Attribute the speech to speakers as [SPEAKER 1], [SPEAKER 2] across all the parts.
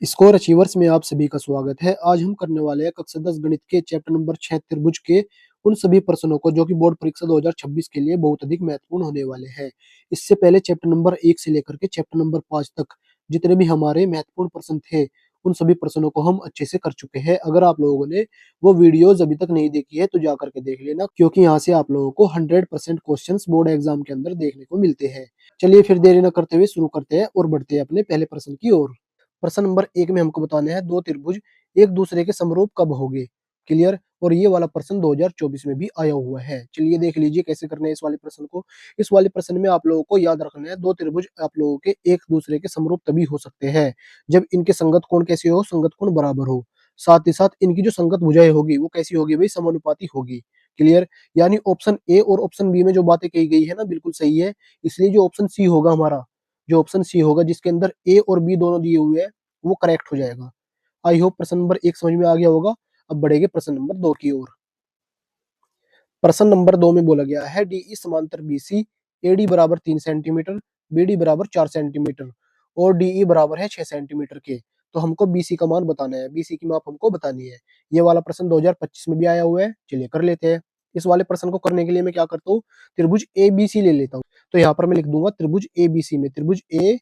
[SPEAKER 1] Score achievers में आप सभी का स्वागत है। आज हम करने वाले हैं कक्षा 10 गणित के चैप्टर नंबर 6 त्रिभुज के उन सभी प्रश्नों को जो कि बोर्ड परीक्षा 2026 के लिए बहुत अधिक महत्वपूर्ण होने वाले हैं। इससे पहले चैप्टर नंबर 1 से लेकर के चैप्टर नंबर 5 तक जितने भी हमारे महत्वपूर्ण प्रश्न थे उन सभी प्रश्नों को हम अच्छे से कर चुके हैं। अगर आप लोगों ने वो वीडियोज अभी तक नहीं देखी है तो जा करके देख लेना, क्योंकि यहाँ से आप लोगों को 100% क्वेश्चन बोर्ड एग्जाम के अंदर देखने को मिलते हैं। चलिए फिर देरी न करते हुए शुरू करते हैं और बढ़ते हैं अपने पहले प्रश्न की ओर। प्रश्न नंबर 1 में हमको बताने हैं दो त्रिभुज एक दूसरे के समरूप कब होंगे। क्लियर। और ये वाला प्रश्न 2024 में भी आया हुआ है। चलिए देख लीजिए कैसे करना है इस वाले प्रश्न को। इस वाले प्रश्न में आप लोगों को याद रखना है दो त्रिभुज आप लोगों के एक दूसरे के समरूप तभी हो सकते हैं जब इनके संगत कोण कैसे हो, संगत कोण बराबर हो। साथ ही साथ इनकी जो संगत भुजाएं होगी वो कैसी होगी भाई, समानुपाती होगी। क्लियर। यानी ऑप्शन ए और ऑप्शन बी में जो बातें कही गई है ना बिल्कुल सही है। इसलिए जो ऑप्शन सी होगा हमारा, जो ऑप्शन सी होगा जिसके अंदर ए और बी दोनों दिए हुए हैं वो करेक्ट हो जाएगा। आई होप प्रश्न नंबर 1 समझ में आ गया होगा। अब बढ़ेंगे प्रश्न नंबर 2 की ओर। प्रश्न नंबर 2 में बोला गया है डीई समांतर बीसी, एडी बराबर 3 सेंटीमीटर, बीडी बराबर 4 सेंटीमीटर और डीई बराबर है 6 सेंटीमीटर के। तो हमको बीसी का मान बताना है, बीसी की माप हमको बतानी है। ये वाला प्रश्न 2025 में भी आया हुआ है। चलिए कर लेते हैं। इस वाले प्रश्न को करने के लिए मैं क्या करता हूँ, त्रिभुज ए बी सी ले लेता हूँ। तो यहाँ पर मैं लिख दूंगा त्रिभुज ए बी सी में, त्रिभुज ए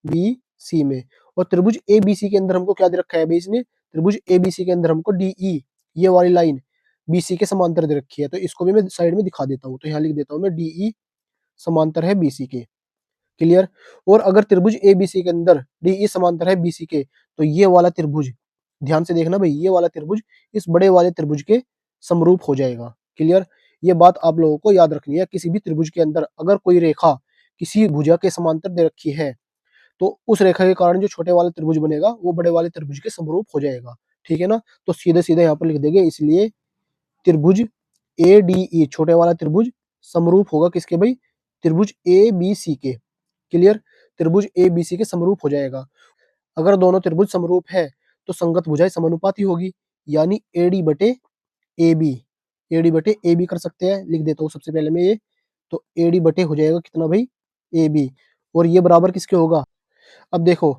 [SPEAKER 1] बी सी में। और त्रिभुज ए बी सी के अंदर हमको क्या दे रखा है भाई, इसने त्रिभुज ए बी सी के अंदर हमको डीई ये वाली लाइन बीसी के समांतर दे रखी है। तो इसको भी मैं साइड में दिखा देता हूँ। तो यहाँ लिख देता हूँ मैं डीई समांतर है बीसी के। क्लियर। और अगर त्रिभुज ए बी सी के अंदर डीई समांतर है बीसी के तो ये वाला त्रिभुज, ध्यान से देखना भाई, ये वाला त्रिभुज इस बड़े वाले त्रिभुज के समरूप हो जाएगा। क्लियर। ये बात आप लोगों को याद रखनी है। किसी भी त्रिभुज के अंदर अगर कोई रेखा किसी भुजा के समांतर दे रखी है तो उस रेखा के कारण जो छोटे वाला त्रिभुज बनेगा वो बड़े वाले त्रिभुज के समरूप हो जाएगा। ठीक है ना। तो सीधे सीधे यहाँ पर लिख देंगे, इसलिए त्रिभुज ए डी ई छोटे वाला त्रिभुज समरूप होगा किसके भाई, त्रिभुज ए बी सी के। क्लियर। त्रिभुज ए बी सी के समरूप हो जाएगा। अगर दोनों त्रिभुज समरूप है तो संगत भुजाएं समानुपाती होगी, यानी एडी बटे ए बी। एडी बटे ए बी कर सकते हैं, लिख देता हूँ सबसे पहले मैं ये। तो एडी बटे हो जाएगा कितना भाई, ए बी। और ये बराबर किसके होगा, अब देखो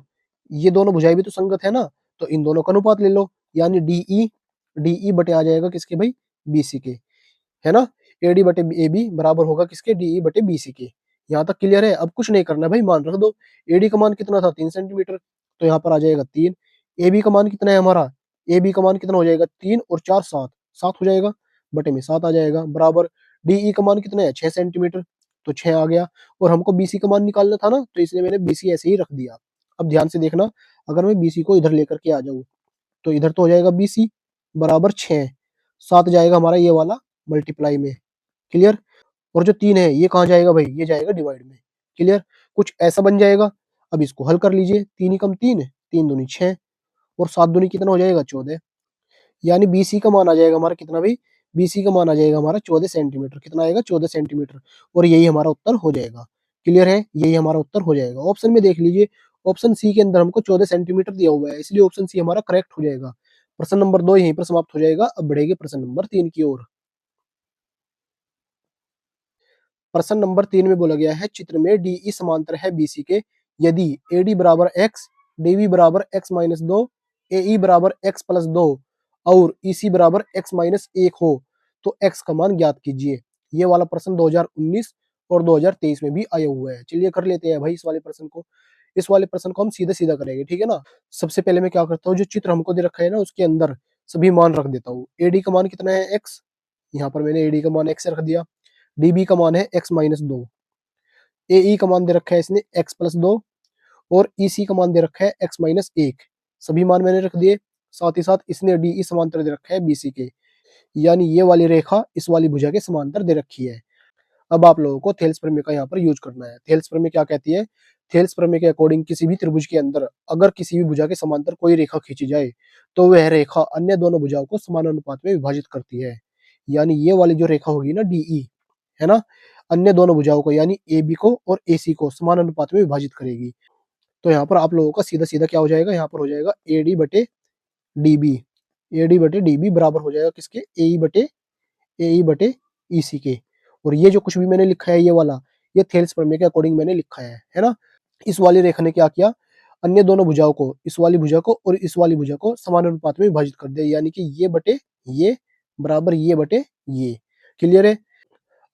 [SPEAKER 1] ये दोनों भुजाएं भी तो संगत है ना, तो इन दोनों का अनुपात ले लो, यानी डीई डीई बटे आ जाएगा किसके भाई, बीसी के। है ना। एडी बटे ए बी बराबर होगा किसके, डीई बटे बीसी के। यहाँ तक क्लियर है। अब कुछ नहीं करना भाई, मान रख दो। एडी का मान कितना था, 3 सेंटीमीटर, तो यहाँ पर आ जाएगा 3। ए बी का मान कितना है हमारा, ए बी का मान कितना हो जाएगा, 3 और 4 7, 7 हो जाएगा, बटे में 7 आ जाएगा, बराबर डीई का मान कितना है 6 सेंटीमीटर, तो 6 आ गया। और हमको बीसी का मान निकालना था ना, तो इसलिए मैंने बीसी ऐसे ही रख दिया। अब ध्यान से देखना, अगर मैं बीसी को इधर लेकर के आ जाऊं तो इधर तो हो जाएगा बीसी बराबर 6, 7 जाएगा हमारा ये वाला मल्टीप्लाई में। क्लियर। और जो 3 है ये कहाँ जाएगा भाई, ये जाएगा डिवाइड में। क्लियर। कुछ ऐसा बन जाएगा। अब इसको हल कर लीजिए, 3 ही कम 3, 3 दूनी 6 और 7 दूनी कितना हो जाएगा 14। यानी बीसी का मान आ जाएगा हमारा कितना भाई, बीसी का मान आ जाएगा हमारा 14 सेंटीमीटर। कितना आएगा, 14 सेंटीमीटर। और यही हमारा उत्तर हो जाएगा। क्लियर है, यही हमारा उत्तर हो जाएगा। ऑप्शन में देख लीजिए, ऑप्शन सी के अंदर हमको 14 सेंटीमीटर दिया हुआ है, इसलिए ऑप्शन सी हमारा करेक्ट हो जाएगा। प्रश्न नंबर 2 यहीं पर समाप्त हो जाएगा। अब बढ़ेगा प्रश्न नंबर 3 की ओर। प्रश्न नंबर 3 में बोला गया है चित्र में डीई समांतर है बीसी के यदि एडी बराबर एक्स, डीबी बराबर एक्स माइनस 2, एई बराबर एक्स प्लस 2 और ईसी बराबर एक्स माइनस 1 हो तो एक्स का मान ज्ञात कीजिए। ये वाला प्रश्न 2019 और 2023 में भी आया हुआ है। चलिए कर लेते हैं भाई इस वाले प्रश्न को। इस वाले प्रश्न को हम सीधा सीधा करेंगे, ठीक है ना। सबसे पहले मैं क्या करता हूँ, जो चित्र हमको दे रखा है ना उसके अंदर सभी मान रख देता हूँ। एडी का मान कितना है, एक्स। यहाँ पर मैंने एडी का मान एक्स रख दिया। डीबी का मान है एक्स माइनस 2, एई का मान दे रखा है इसने एक्स प्लस 2 और ईसी का मान दे रखा है एक्स माइनस 1। सभी मान मैंने रख दिए। साथ ही साथ इसने डीई समांतर दे रखा है बीसी के, यानी ये वाली रेखा इस वाली भुजा के समांतर दे रखी है। अब आप लोगों को थेल्स प्रमेय का यहाँ पर यूज करना है। थेल्स प्रमेय क्या कहती है, थेल्स प्रमेय के अकॉर्डिंग किसी भी त्रिभुज के अंदर अगर किसी भी भुजा के समांतर कोई रेखा खींची जाए तो वह रेखा अन्य दोनों भुजाओं को समान अनुपात में विभाजित करती है। यानी ये वाली जो रेखा होगी ना डीई, है ना, अन्य दोनों भुजाओं को यानी ए बी को और ए सी को समान अनुपात में विभाजित करेगी। तो यहाँ पर आप लोगों का सीधा सीधा क्या हो जाएगा, यहाँ पर हो जाएगा ए डी बटे डी बी। ए डी बटे डी बी बराबर हो जाएगा किसके, ए ई बटे ई सी के। और ये जो कुछ भी मैंने लिखा है ये वाला, ये थेल्स प्रमेय के अकॉर्डिंग मैंने लिखा है ना। इस वाली रेखा ने क्या किया, अन्य दोनों भुजाओं को, इस वाली भुजा को और इस वाली भुजा को समान अनुपात में विभाजित कर दिया, यानी कि ये बटे ये बराबर ये बटे ये। क्लियर है?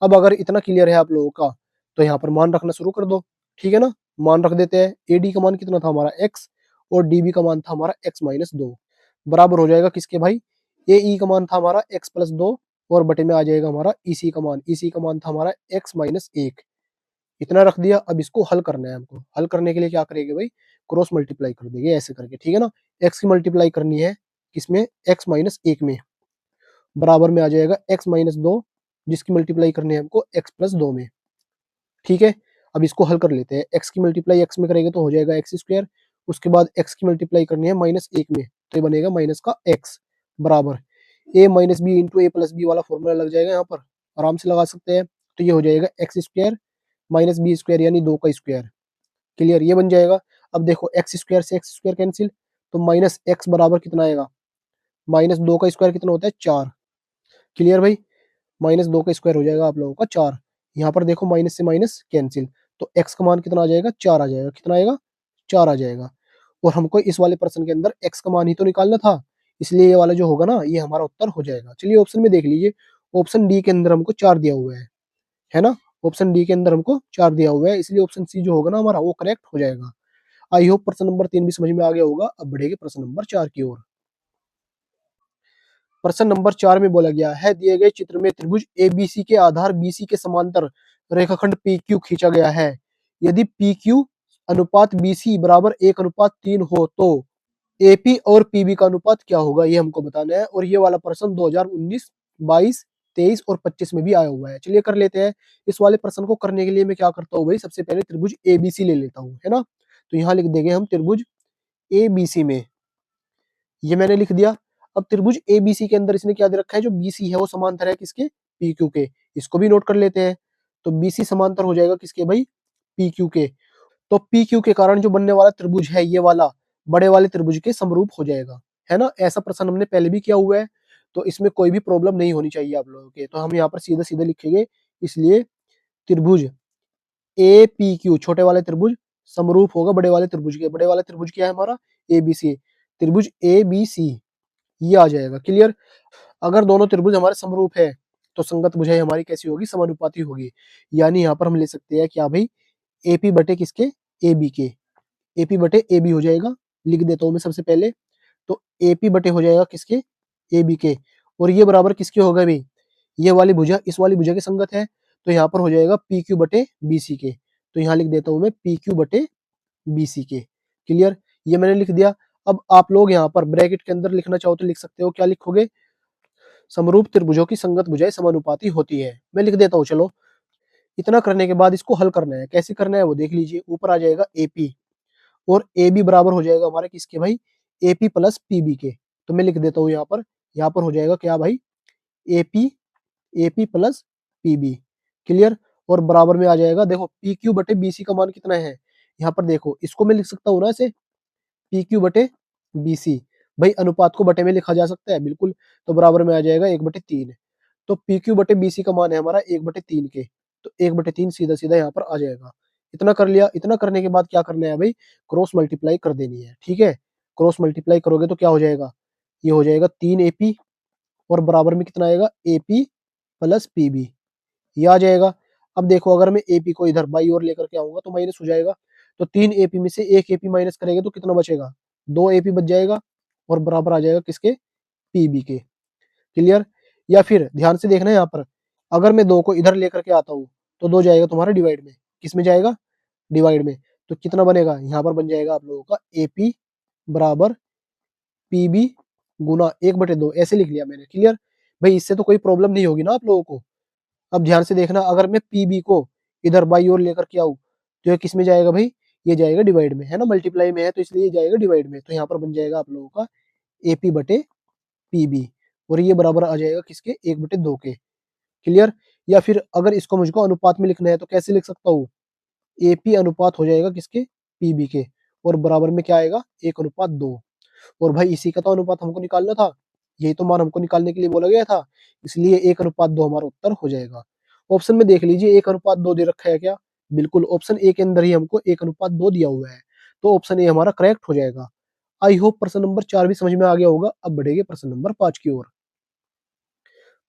[SPEAKER 1] अब अगर इतना क्लियर है आप लोगों का, तो यहाँ पर मान रखना शुरू कर दो। ठीक है ना? मान रख देते हैं। ए डी का मान कितना था हमारा x, और डी बी का मान था हमारा x-2, बराबर हो जाएगा किसके भाई, ए ई का मान था हमारा x+2, और बटे में आ जाएगा हमारा ई सी का मान, ई सी का मान था हमारा x-1। इतना रख दिया। अब इसको हल करना है हमको। हल करने के लिए क्या करेंगे भाई, क्रॉस मल्टीप्लाई कर देंगे ऐसे करके। ठीक है ना? x की मल्टीप्लाई करनी है किसमें, x-1 में, बराबर में आ जाएगा x-2, जिसकी मल्टीप्लाई करनी है हमको x+2 में। ठीक है? अब इसको हल कर लेते हैं। x की मल्टीप्लाई x में करेंगे तो हो जाएगा x², उसके बाद x की मल्टीप्लाई करनी है -1 में, तो ये बनेगा माइनस का x, बराबर a minus B into A plus B वाला फॉर्मूला लग जाएगा यहाँ पर, आराम से लगा सकते हैं। तो ये हो जाएगा x² माइनस बी² यानी 2 का स्क्वायर। क्लियर? ये बन जाएगा। अब देखो x² से x² कैंसिल, तो माइनस x बराबर कितना आएगा, -2 का स्क्वायर कितना होता है, 4। क्लियर भाई? -2 का स्क्वायर हो जाएगा आप लोगों का 4। यहाँ पर देखो माइनस से माइनस कैंसिल, तो x का मान कितना आ जाएगा, 4 आ जाएगा। कितना आएगा, 4 आ जाएगा। और हमको इस वाले प्रश्न के अंदर x का मान ही तो निकालना था, इसलिए ये वाला जो होगा ना, ये हमारा उत्तर हो जाएगा। चलिए ऑप्शन में देख लीजिए। ऑप्शन डी के अंदर हमको 4 दिया हुआ है ना? ऑप्शन डी के अंदर हमको 4 दिया हुआ है, इसलिए ऑप्शन सी जो होगा ना हमारा, वो करेक्ट हो जाएगा। आई होप प्रश्न नंबर 3 भी समझ में आ गया होगा। अब बढ़ेगा प्रश्न नंबर 4 की ओर। प्रश्न नंबर 4 में बोला गया है, दिए गए चित्र में त्रिभुज एबीसी के आधार बीसी के समांतर रेखाखंड पीक्यू खींचा गया है। यदि पीक्यू अनुपात बीसी बराबर 1:3 हो तो एपी और पीबी का अनुपात क्या होगा, ये हमको बताना है। और ये वाला प्रश्न 2019, 22, 23 और 25 में भी आया हुआ है। चलिए कर लेते हैं। इस वाले प्रश्न को करने के लिए मैं क्या करता हूँ भाई, सबसे पहले त्रिभुज एबीसी ले लेता हूँ, है ना? तो यहाँ लिख देंगे हम त्रिभुज एबीसी में, ये मैंने लिख दिया। अब त्रिभुज एबीसी के अंदर इसने क्या दे रखा है, जो बीसी है वो समांतर है किसके, पीक्यू के। इसको भी नोट कर लेते हैं। तो बीसी समांतर हो जाएगा किसके भाई, पीक्यू के। तो पीक्यू के कारण जो बनने वाला त्रिभुज है, ये वाला बड़े वाले त्रिभुज के समरूप हो जाएगा, है ना? ऐसा प्रश्न हमने पहले भी किया हुआ है, तो इसमें कोई भी प्रॉब्लम नहीं होनी चाहिए आप लोगों के। तो हम यहाँ पर सीधे सीधे लिखेंगे, इसलिए त्रिभुज ए पी क्यू, छोटे वाले त्रिभुज समरूप होगा बड़े वाले त्रिभुज के। बड़े वाले त्रिभुज क्या है हमारा, ए बी सी, त्रिभुज ए बी सी, ये आ जाएगा। क्लियर? अगर दोनों त्रिभुज हमारे समरूप है, तो संगत भुजाएं हमारी कैसी होगी, समानुपाती होगी। यानी यहाँ पर हम ले सकते हैं क्या भाई, एपी बटे किसके, ए बी के। एपी बटे ए बी हो जाएगा, लिख देता हूँ मैं सबसे पहले। तो एपी बटे हो जाएगा किसके, ए बी के। और ये बराबर किसके होगा भाई, ये वाली भुजा इस वाली भुजा के संगत है, तो यहाँ पर हो जाएगा पी क्यू बटे बी सी के। तो यहाँ लिख देता हूँ मैं पी क्यू बटे बी सी के। क्लियर? ये मैंने लिख दिया। अब आप लोग यहाँ पर ब्रैकेट के अंदर लिखना चाहो तो लिख सकते हो, क्या लिखोगे, समरूप त्रिभुजों की संगत भुजाएं समानुपाती होती है। मैं लिख देता हूँ चलो। इतना करने के बाद इसको हल करना है, कैसे करना है वो देख लीजिए। ऊपर आ जाएगा एपी, और ए बी बराबर हो जाएगा हमारे किसके भाई, एपी प्लस पीबी के। तो मैं लिख देता हूँ यहाँ पर हो जाएगा क्या भाई, AP, AP plus PB. Clear? और बराबर में आ जाएगा, देखो पी क्यू बटे बीसी का मान कितना है, यहाँ पर देखो इसको मैं लिख सकता हूँ ना ऐसे, पी क्यू बटे बी सी। भाई अनुपात को बटे में लिखा जा सकता है, बिल्कुल। तो बराबर में आ जाएगा 1/3। तो पी क्यू बटे बी सी का मान है हमारा 1/3 के, तो 1/3 सीधा सीधा यहाँ पर आ जाएगा। इतना कर लिया। इतना करने के बाद क्या करना है भाई, क्रॉस मल्टीप्लाई कर देनी है। ठीक है? क्रॉस मल्टीप्लाई करोगे तो क्या हो जाएगा, ये हो जाएगा 3 AP, और बराबर में कितना आएगा, AP प्लस PB, ये आ जाएगा। अब देखो अगर मैं AP को इधर बाई ओर लेकर के आऊंगा तो माइनस हो जाएगा। तो 3 AP में से 1 AP माइनस करेंगे तो कितना बचेगा, 2 AP बच जाएगा, और बराबर आ जाएगा किसके, PB के। क्लियर? या फिर ध्यान से देखना है यहाँ पर, अगर मैं 2 को इधर लेकर के आता हूँ तो 2 जाएगा तुम्हारा डिवाइड में, किस में जाएगा, डिवाइड में। तो कितना बनेगा, यहाँ पर बन जाएगा आप लोगों का AP बराबर PB गुना 1/2, ऐसे लिख लिया मैंने। क्लियर? भाई इससे तो कोई प्रॉब्लम नहीं होगी ना आप लोगों को। अब ध्यान से देखना, अगर मैं PB को इधर बाई ओर लेकर के आऊँ तो ये किस में जाएगा भाई, ये जाएगा डिवाइड में, है ना? मल्टीप्लाई में है तो इसलिए ये जाएगा डिवाइड में। तो यहाँ पर बन जाएगा आप लोगों का AP बटे PB, और ये बराबर आ जाएगा किसके, 1/2 के। क्लियर? या फिर अगर इसको मुझको अनुपात में लिखना है तो कैसे लिख सकता हूँ, AP अनुपात हो जाएगा किसके, PB के, और बराबर में क्या आएगा, 1:2। और भाई इसी का तो अनुपात हमको निकालना था, यही तो मान हमको निकालने के लिए बोला गया था, इसलिए 1:2 हमारा उत्तर हो जाएगा। ऑप्शन में देख लीजिए 1:2 दे रखा है क्या, बिल्कुल ऑप्शन ए के अंदर ही हमको 1:2 दिया हुआ है। तो ऑप्शन ए हमारा करेक्ट हो जाएगा। आई होप प्रश्न नंबर 4 भी समझ में आ गया होगा। अब बढ़ेंगे प्रश्न नंबर 5 की ओर।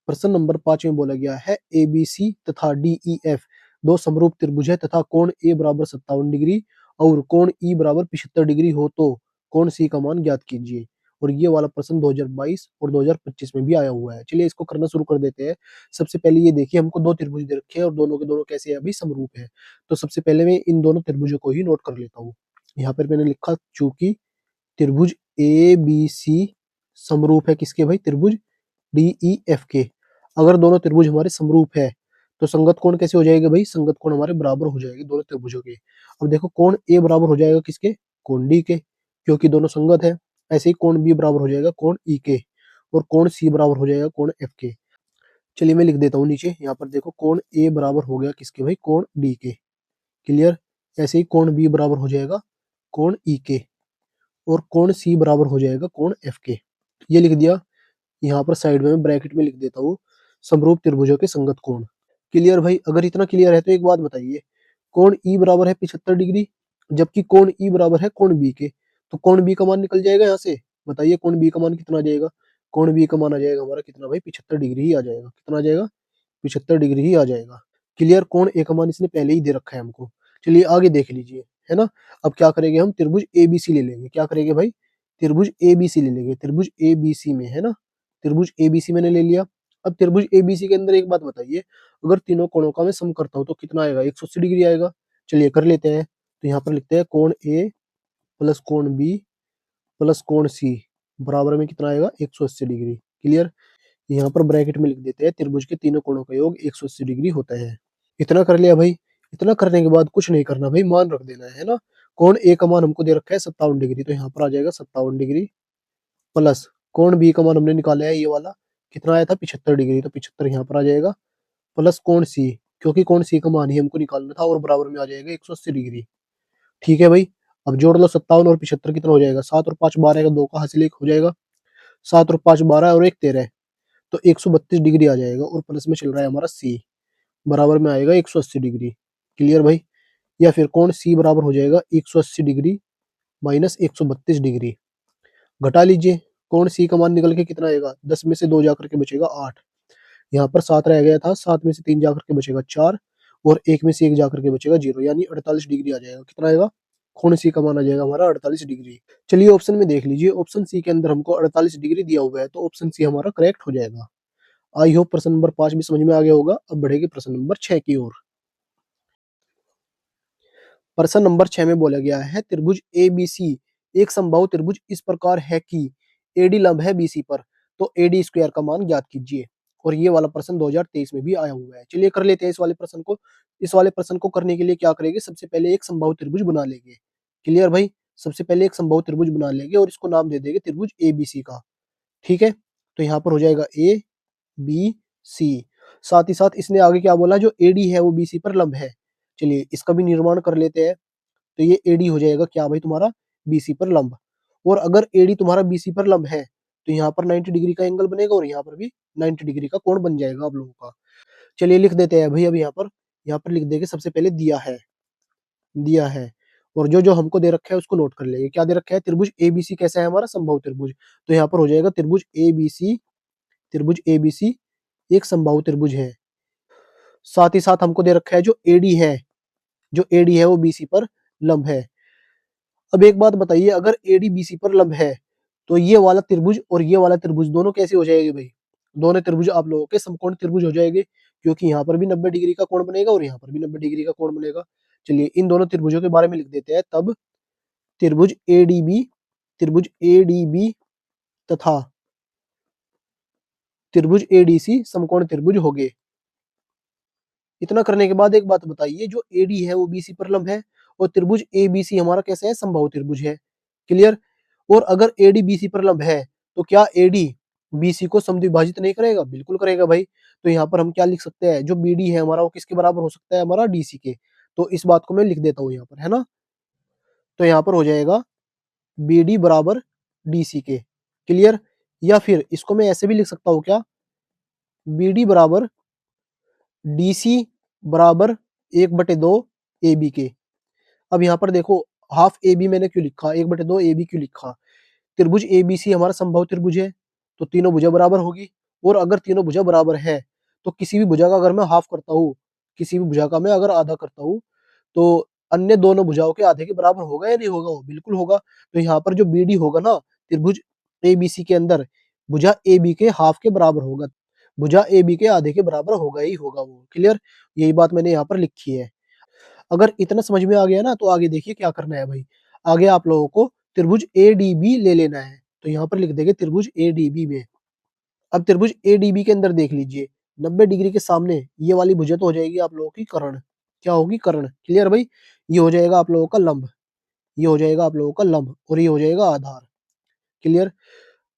[SPEAKER 1] प्रश्न नंबर 5 में बोला गया है ए बी सी तथा डी ई एफ दो समरूप त्रिभुज है तथा कोण ए बराबर 57 डिग्री और कोण ई बराबर 75 डिग्री हो तो कोण सी का मान ज्ञात कीजिए। और ये वाला प्रश्न 2022 और 2025 में भी आया हुआ है। चलिए इसको करना शुरू कर देते हैं। सबसे पहले ये देखिए, हमको दो त्रिभुज दे रखे हैं और दोनों के दोनों कैसे हैं, अभी समरूप है। तो सबसे पहले मैं इन दोनों त्रिभुजों को ही नोट कर लेता हूँ। यहाँ पर मैंने लिखा, चूंकि त्रिभुज ए बी सी समरूप है किसके भाई, त्रिभुज डी ई एफ के। अगर दोनों त्रिभुज हमारे समरूप है तो संगत कोण कैसे हो जाएगा भाई, संगत कोण हमारे बराबर हो जाएंगे दोनों त्रिभुजों के। अब देखो, कोण ए बराबर हो जाएगा किसके, कोण डी के, क्योंकि दोनों संगत है। ऐसे ही कोण बी बराबर हो जाएगा कोण ई के, और कोण सी बराबर हो जाएगा कोण एफ के। चलिए मैं लिख देता हूँ नीचे। यहाँ पर देखो, कोण ए बराबर हो गया किसके भाई, कोण डी के। क्लियर। ऐसे ही कोण बी बराबर हो जाएगा कोण ई के, और कोण सी बराबर हो जाएगा कोण एफ के। ये लिख दिया। यहाँ पर साइड में ब्रैकेट में लिख देता हूँ समरूप त्रिभुजों के संगत कोण। क्लियर भाई। अगर इतना क्लियर है तो एक बात बताइए, कोण ई बराबर है 75 डिग्री, जबकि कोण ई बराबर है कोण बी के, तो कोण बी का मान निकल जाएगा यहाँ से। बताइए कोण बी का मान कितना आ जाएगा। कोण बी का मान आ जाएगा हमारा कितना भाई, 75 डिग्री ही आ जाएगा। कितना आ जाएगा, 75 डिग्री ही आ जाएगा। क्लियर। कोण ए का मान इसने पहले ही दे रखा है हमको। चलिए आगे देख लीजिए, है ना। अब क्या करेंगे, हम त्रिभुज ए बी सी ले लेंगे। क्या करेंगे भाई, त्रिभुज ए बी सी ले लेंगे। त्रिभुज ए बी सी में, है ना, त्रिभुज ए बी सी मैंने ले लिया। अब त्रिभुज ए बी सी के अंदर एक बात बताइए, अगर तीनों कोणों का मैं सम करता हूँ तो कितना आएगा, 180 डिग्री आएगा। चलिए कर लेते हैं। तो यहाँ पर लिखते हैं कोण ए प्लस कोण बी प्लस कोण सी बराबर में कितना आएगा, 180 डिग्री। क्लियर। यहाँ पर ब्रैकेट में लिख देते हैं त्रिभुज के तीनों कोणों का योग 180 डिग्री होता है। इतना कर लिया भाई। इतना करने के बाद कुछ नहीं करना भाई, मान रख देना है ना। कोण ए का मान हमको दे रखा है 57 डिग्री, तो यहाँ पर आ जाएगा 57 डिग्री प्लस कोण बी का मान हमने निकाला है ये वाला, कितना आया था 75 डिग्री, तो 75 यहाँ पर आ जाएगा प्लस कोण सी, क्योंकि कोण सी का मान ही हमको निकालना था, और बराबर में आ जाएगा 180 डिग्री। ठीक है भाई। अब जोड़ लो 57 और 75 कितना हो जाएगा, 7 और 5 12 का, 2 का हासिल 1 हो जाएगा। 7 और 5 12 और 1 13, तो 132 डिग्री आ जाएगा, और प्लस में चल रहा है हमारा सी, बराबर में आएगा 180 डिग्री। क्लियर भाई। या फिर कोण सी बराबर हो जाएगा 180 डिग्री माइनस 132 डिग्री। घटा लीजिए, कोण सी का मान निकल के कितना आएगा, 10 में से 2 जाकर के बचेगा 8। यहाँ पर 7 रह गया था, 7 में से 3 जाकर के बचेगा 4, और 1 में से 1 जाकर के बचेगा 0, यानी 48 डिग्री आ जाएगा। कितना आएगा, कोण सी का मान आ जाएगा हमारा 48 डिग्री। चलिए ऑप्शन में देख लीजिए, ऑप्शन सी के अंदर हमको 48 डिग्री दिया हुआ है, तो ऑप्शन सी हमारा करेक्ट हो जाएगा। आई होप प्रश्न नंबर 5 भी समझ में आ गया होगा। अब बढ़ेगी प्रश्न नंबर 6 की ओर। प्रश्न नंबर 6 में बोला गया है त्रिभुज ए बी सी एक समबाहु त्रिभुज इस प्रकार है कि एडी लंब है बीसी पर, तो एडी स्क्वायर का मान ज्ञात कीजिए। और ये वाला प्रश्न 2023 में भी आया हुआ है। चलिए कर लेते हैं इस वाले प्रश्न को। इस वाले प्रश्न को करने के लिए क्या करेंगे, सबसे पहले एक समबाहु त्रिभुज बना लेंगे। क्लियर भाई। सबसे पहले एक समबाहु त्रिभुज बना लेंगे और इसको नाम दे देंगे त्रिभुज ए बी सी का। ठीक है। तो यहाँ पर हो जाएगा ए बी सी। साथ ही साथ इसने आगे क्या बोला, जो एडी है वो बीसी पर लंब है। चलिए इसका भी निर्माण कर लेते हैं। तो ये एडी हो जाएगा क्या भाई, तुम्हारा बीसी पर लंब। और अगर एडी तुम्हारा बीसी पर लंब है तो यहाँ पर 90 डिग्री का एंगल बनेगा, और यहाँ पर भी 90 डिग्री का कोण बन जाएगा आप लोगों का। चलिए लिख देते हैं भाई। अब यहाँ पर लिख देंगे, सबसे पहले दिया है और जो जो हमको दे रखा है उसको नोट कर लेंगे। क्या दे रखा है, त्रिभुज एबीसी कैसा है हमारा, समबाहु त्रिभुज। तो यहाँ पर हो जाएगा त्रिभुज एबीसी एक समबाहु त्रिभुज है। साथ ही साथ हमको दे रखा है जो एडी है वो बीसी पर लंब है। अब एक बात बताइए, अगर एडी बीसी पर लंब है तो ये वाला त्रिभुज और ये वाला त्रिभुज दोनों कैसे हो जाएंगे भाई, दोनों त्रिभुज आप लोगों के समकोण त्रिभुज हो जाएंगे, क्योंकि यहाँ पर भी 90 डिग्री का कोण बनेगा और यहाँ पर भी 90 डिग्री का कोण बनेगा। चलिए इन दोनों त्रिभुजों के बारे में लिख देते हैं। तब त्रिभुज एडीबी तथा त्रिभुज एडीसी समकोण त्रिभुज हो गए। इतना करने के बाद एक बात बताइए, जो एडी है वो बीसी पर लंब है, और त्रिभुज एबीसी हमारा कैसा है, समबाहु त्रिभुज है। क्लियर। और अगर एडी बीसी पर लंब है तो क्या एडी बीसी को समद्विभाजित नहीं करेगा, बिल्कुल करेगा भाई। तो यहाँ पर हम क्या लिख सकते हैं, जो बीडी है हमारा वो किसके बराबर हो सकता है, हमारा डीसी के। तो इस बात को मैं लिख देता हूँ यहाँ पर, है ना। तो यहाँ पर हो जाएगा बीडी बराबर डीसी के। क्लियर। या फिर इसको मैं ऐसे भी लिख सकता हूँ, क्या, बीडी बराबर डीसी बराबर 1/2 ए बी के। अब यहाँ पर देखो, हाफ ए बी मैंने क्यों लिखा, 1/2 ए बी क्यों लिखा? त्रिभुज ए बी सी हमारा समबाहु त्रिभुज है, तो तीनों भुजा बराबर होगी। और अगर तीनों भुजा बराबर है तो किसी भी भुजा का अगर मैं हाफ करता हूँ, किसी भी भुजा का मैं अगर आधा करता हूँ, तो अन्य दोनों भुजाओं के आधे के बराबर होगा या नहीं होगा? वो बिल्कुल होगा। तो यहाँ पर जो बी डी होगा ना त्रिभुज ए बी सी के अंदर, भुजा ए बी के हाफ के बराबर होगा, भुजा ए बी के आधे के बराबर होगा ही होगा वो। क्लियर? यही बात मैंने यहाँ पर लिखी है। अगर इतना समझ में आ गया ना, तो आगे देखिए क्या करना है भाई। आगे आप लोगों को त्रिभुज ए डी बी ले लेना है, तो यहाँ पर लिख देंगे त्रिभुज ए डी बी में। अब त्रिभुज ए डी बी के अंदर देख लीजिए, 90 डिग्री के सामने ये वाली भुजा तो हो जाएगी आप लोगों की कर्ण। क्या होगी? कर्ण। क्लियर भाई? ये हो जाएगा आप लोगों का लंब, ये हो जाएगा आप लोगों का लंब, और ये हो जाएगा आधार। क्लियर?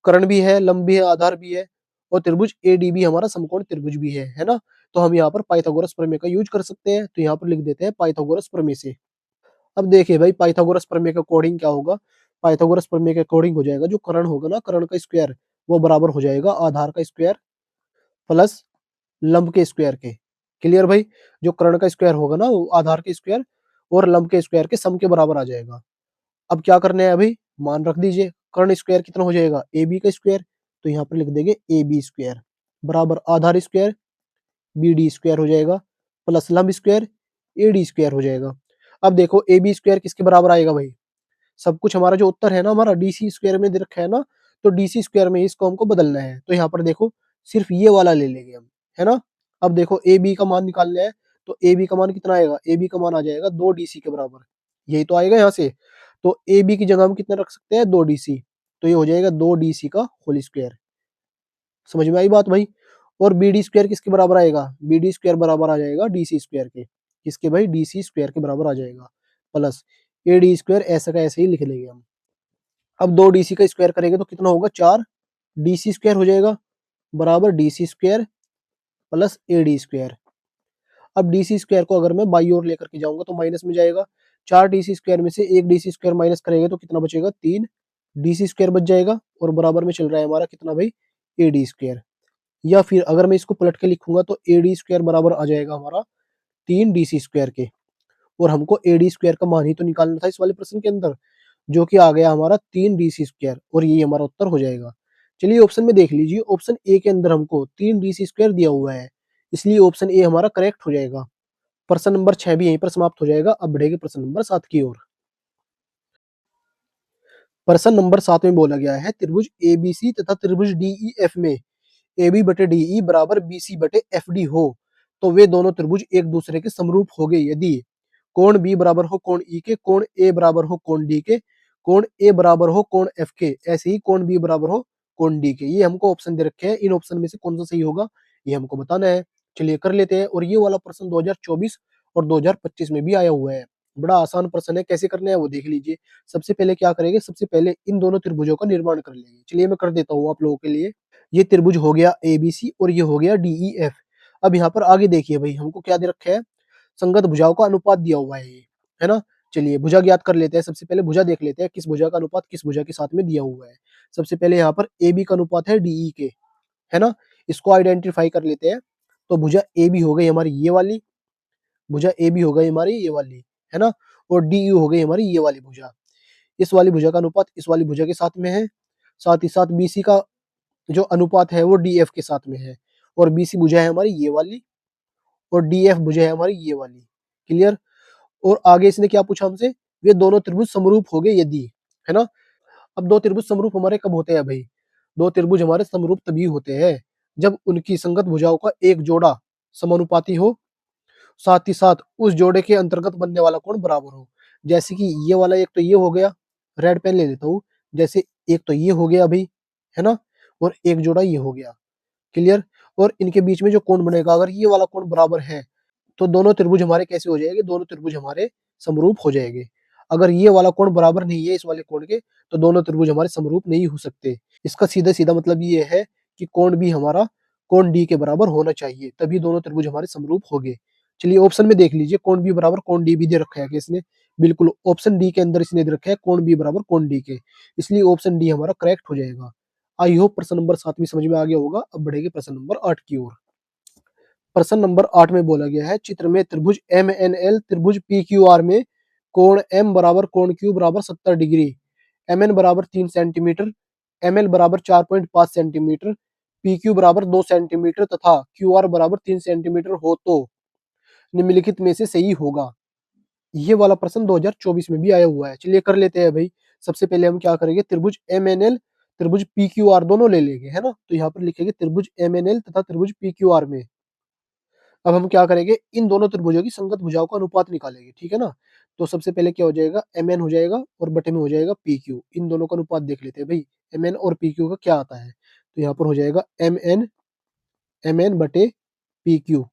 [SPEAKER 1] कर्ण भी है, लंब भी है, आधार भी है, और त्रिभुज एडीबी हमारा समकोण त्रिभुज भी है ना? तो हम यहाँ पर पाइथागोरस प्रमेय का यूज कर सकते हैं, तो यहाँ पर लिख देते हैं पाइथागोरस प्रमेय से। अब देखिए भाई, पाइथागोरस प्रमेय के अकॉर्डिंग क्या होगा? पाइथागोरस प्रमेय के अकॉर्डिंग हो जाएगा, जो कर्ण होगा ना, कर्ण का स्क्वायर वो बराबर हो जाएगा आधार का स्क्वायर प्लस लंब के स्क्वायर के। क्लियर भाई? जो कर्ण का स्क्वायर होगा ना, वो आधार के स्क्वायर और लंब के स्क्वायर के सम के बराबर आ जाएगा। अब क्या करना है अभी? मान रख दीजिए, कर्ण स्क्वायर कितना हो जाएगा? ए बी का स्क्वायर, तो यहाँ पर लिख देंगे ए बी स्क्वायर बराबर आधार स्क्वायर बी डी स्क्वायर हो जाएगा प्लस लंब स्क्वायर ए डी स्क्वायर हो जाएगा। अब देखो ए बी स्क्वायर किसके बराबर आएगा भाई? सब कुछ हमारा जो उत्तर है ना, हमारा डी सी स्क्वायर में दे रखा है ना, तो डी सी स्क्वायर में इसको हमको बदलना है। तो यहाँ पर देखो सिर्फ ये वाला ले लेंगे हम, है ना? अब देखो ए बी का मान निकालना है, तो ए बी का मान कितना आएगा? ए बी का मान आ जाएगा 2 DC के बराबर। यही तो आएगा यहाँ से। तो ए बी की जगह हम कितना रख सकते हैं? 2 DC। तो ये हो जाएगा 2 DC का होल स्क्वायर। समझ में आई बात भाई? और बी डी स्क्वायर किसके बराबर आएगा? बी डी स्क्वायर बराबर आ जाएगा डी सी स्क्वायर के। किसके भाई? डी सी स्क्वायर के बराबर आ जाएगा प्लस ए डी स्क्वायर, ऐसा का ऐसे ही लिख लेंगे हम। अब 2 DC का स्क्वायर करेंगे तो कितना होगा? 4 DC स्क्वायर हो जाएगा बराबर D C square plus A D square. अब डी सी स्क्वायर को अगर मैं बाई ओर लेकर के जाऊंगा तो माइनस में जाएगा। 4 DC स्क्वायर में से 1 DC स्क्वायर माइनस करेंगे तो कितना बचेगा? 3 DC स्क्वायर बच जाएगा, और बराबर में चल रहा है हमारा कितना भाई? ए डी स्क्वायर। या फिर अगर मैं इसको पलट के लिखूंगा तो ए डी स्क्वायर बराबर आ जाएगा हमारा 3 DC स्क्वायर के। और हमको ए डी स्क्वायर का मान ही तो निकालना था इस वाले प्रश्न के अंदर, जो कि आ गया हमारा 3 DC स्क्वायर, और ये हमारा उत्तर हो जाएगा। चलिए ऑप्शन में देख लीजिए, ऑप्शन ए के अंदर हमको 3 DC स्क्वायर दिया हुआ है, इसलिए ऑप्शन ए हमारा करेक्ट हो जाएगा। प्रश्न नंबर 6 भी यहीं पर समाप्त हो जाएगा। अब बढ़ेगा प्रश्न नंबर 7 की ओर। प्रश्न नंबर 7 में बोला गया है, त्रिभुज एबीसी तथा त्रिभुज डीईएफ में ए बी बटे डी ई बराबर बी सी बटे एफ डी हो, तो वे दोनों त्रिभुज एक दूसरे के समरूप हो गए यदि कोण बी बराबर हो कोण ई के, कोण ए बराबर हो कोण डी के, कोण ए बराबर हो कोण एफ के, ऐसे ही कोण बी बराबर हो कोण डी के। ये हमको ऑप्शन दे रखे हैं, इन ऑप्शन में से कौन सा सही होगा ये हमको बताना है। चलिए कर लेते हैं। और ये वाला प्रश्न 2024 और 2025 में भी आया हुआ है। बड़ा आसान प्रश्न है, कैसे करना है वो देख लीजिए। सबसे पहले क्या करेंगे? सबसे पहले इन दोनों त्रिभुजों का निर्माण कर लेंगे। चलिए मैं कर देता हूँ आप लोगों के लिए। ये त्रिभुज हो गया एबीसी और ये हो गया डीईएफ। अब यहाँ पर आगे देखिए भाई, हमको क्या दे रखा है? संगत भुजाओं का अनुपात दिया हुआ है ये, है ना? चलिए भुजा ज्ञात कर लेते हैं। सबसे पहले भुजा देख लेते हैं, किस भुजा का अनुपात किस भुजा के साथ में दिया हुआ है। सबसे पहले यहाँ पर ए बी का अनुपात है डीई के, है ना? इसको आइडेंटिफाई कर लेते हैं। तो भुजा ए बी हो गई हमारी ये वाली, भुजा ए बी हो गई हमारी ये वाली, है ना? और डी यू हो गई हमारी ये वाली भुजा। इस वाली भुजा का अनुपात इस वाली भुजा के साथ में है। साथ ही साथ बीसी का जो अनुपात है वो डी एफ के साथ में है। और बीसी भुजा है हमारी ये वाली, और डी एफ भुजा है हमारी ये वाली। क्लियर? और आगे इसने क्या पूछा हमसे? वे दोनों त्रिभुज समरूप हो गए यदि, है ना? अब दो त्रिभुज समरूप हमारे कब होते हैं भाई? दो त्रिभुज हमारे समरूप तभी होते हैं जब उनकी संगत भुजाओं का एक जोड़ा समानुपाती हो, साथ ही साथ उस जोड़े के अंतर्गत बनने वाला कोण बराबर हो। जैसे कि ये वाला, एक तो ये हो गया, रेड पेन ले लेता हूँ। जैसे एक तो ये हो गया अभी, है ना? और एक जोड़ा ये हो गया। क्लियर? और इनके बीच में जो कोण बनेगा, अगर ये वाला कोण बराबर है तो दोनों त्रिभुज हमारे कैसे हो जाएंगे? दोनों त्रिभुज हमारे समरूप हो जाएंगे। अगर ये वाला कोण बराबर नहीं है इस वाले कोण के, तो दोनों त्रिभुज हमारे समरूप नहीं हो सकते। इसका सीधा सीधा मतलब ये है कि कोण भी हमारा कोण डी के बराबर होना चाहिए, तभी दोनों त्रिभुज हमारे समरूप हो गए। चलिए ऑप्शन में देख लीजिए, कोण बी बराबर कोण डी भी दे रखा है कि इसने? बिल्कुल, ऑप्शन डी के अंदर इसने दे रखा है कोण बी बराबर कोण डी के, इसलिए ऑप्शन डी हमारा करेक्ट हो जाएगा। आई होप प्रश्न नंबर 7 भी समझ में आ गया होगा। अब बढ़ेगी प्रश्न नंबर 8 की ओर। प्रश्न नंबर 8 में बोला गया है, चित्र में त्रिभुज एम एन एल त्रिभुज पी क्यू आर में कोण एम बराबर कोण क्यू बराबर 70 डिग्री, एम एन बराबर 3 सेंटीमीटर, एम एल बराबर 4.5 सेंटीमीटर, पी क्यू बराबर 2 सेंटीमीटर तथा क्यू आर बराबर 3 सेंटीमीटर हो तो निम्नलिखित में से सही होगा। ये वाला प्रश्न 2024 में भी आया हुआ है। चलिए कर लेते हैं भाई। सबसे पहले हम क्या करेंगे, त्रिभुज एम एन एल, त्रिभुज पी क्यू आर दोनों ले लेंगे, है ना। तो यहाँ पर लिखेंगे त्रिभुज एम एन एल तथा त्रिभुज पी क्यू आर में अब हम क्या करेंगे, इन दोनों त्रिभुजों की संगत भुजाओं का अनुपात निकालेंगे, ठीक है ना। तो सबसे पहले क्या हो जाएगा, एम एन हो जाएगा और बटे में हो जाएगा पी क्यू। इन दोनों का अनुपात देख लेते हैं भाई, एम एन और पी क्यू का क्या आता है। तो यहाँ पर हो जाएगा एम एन बटे पी क्यू।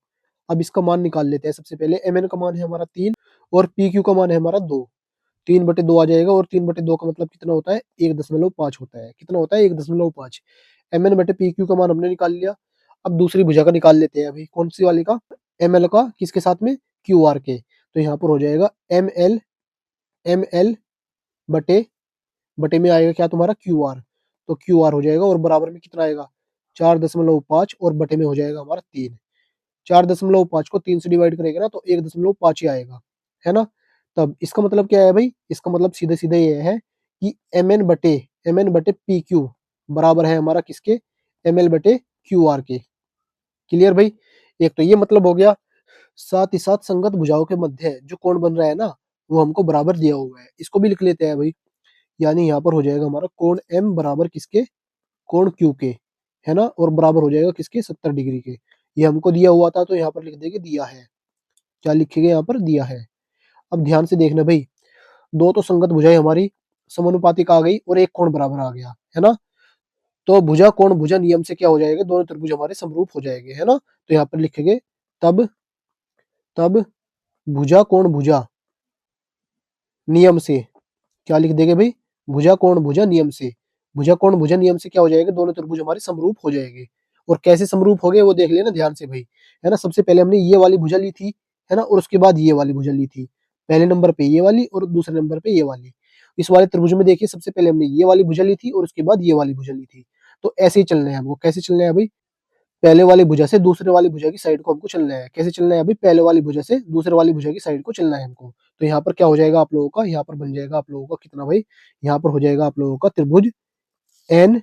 [SPEAKER 1] अब इसका मान निकाल लेते हैं। सबसे पहले एम एन का मान है हमारा 3 और पी क्यू का मान है हमारा 2। 3/2 आ जाएगा और 3/2 का मतलब कितना होता है, 1.5 होता है। कितना होता है, 1.5। एम एन बटे पी क्यू का मान हमने निकाल लिया। अब दूसरी भुजा का निकाल लेते हैं अभी। कौन सी वाली का, एम एल का, किसके साथ में, क्यू आर के। तो यहाँ पर हो जाएगा एम एल बटे बटे में आएगा क्या तुम्हारा, क्यू आर। तो क्यू आर हो जाएगा और बराबर में कितना आएगा, 4.5 और बटे में हो जाएगा हमारा 3। 4.5 को 3 से डिवाइड करेंगे ना तो 1.5 ही आएगा, है ना। तब इसका मतलब क्या है भाई, इसका मतलब सीधे सीधे ये है कि एम एन बटे पी क्यू बराबर है हमारा किसके, एम एल बटे क्यू आर के। क्लियर भाई। एक तो ये मतलब हो गया। साथ ही साथ संगत भुजाओं के मध्य जो कोण बन रहा है ना, वो हमको बराबर दिया हुआ है। इसको भी लिख लेते हैं भाई। यानी यहाँ पर हो जाएगा हमारा कोण एम बराबर किसके, कोण क्यू के, है ना। और बराबर हो जाएगा किसके, 70 डिग्री के। ये हमको दिया हुआ था तो यहाँ पर लिख देंगे दिया है। क्या लिखेंगे यहाँ पर, दिया है। अब ध्यान से देखना भाई, दो तो संगत भुजाएं हमारी समानुपातिक आ गई और एक कोण बराबर आ गया, है ना। तो भुजा कोण भुजा नियम से क्या हो जाएगा, दोनों त्रिभुज हमारे समरूप हो जाएंगे, है ना। तो यहाँ पर लिखेंगे तब तब भुजा कोण भुजा नियम से, क्या लिख देंगे भाई, भुजा कोण भुजा नियम से। भुजा कोण भुजा नियम से क्या हो जाएगा, दोनों त्रिभुज हमारे समरूप हो जाएंगे। और कैसे समरूप हो गए वो देख लेना ध्यान से भाई, है ना। सबसे पहले हमने ये वाली भुजा ली थी, है ना, और उसके बाद ये वाली भुजा ली थी। पहले नंबर पे ये वाली और दूसरे नंबर पे ये वाली। इस वाले त्रिभुज में देखिए, सबसे पहले हमने ये वाली भुजा ली थी और उसके बाद ये वाली भुजा ली थी। तो ऐसे ही चलना है हमको। कैसे चलना है भाई, पहले वाली भुजा से दूसरे वाली भुजा की साइड को हमको चलना है। कैसे चलना है अभी, पहले वाली भुजा से दूसरे वाली भुजा की साइड को चलना है हमको। तो यहाँ पर क्या हो जाएगा आप लोगों का, यहाँ पर बन जाएगा आप लोगों का कितना भाई, यहाँ पर हो जाएगा आप लोगों का त्रिभुज एन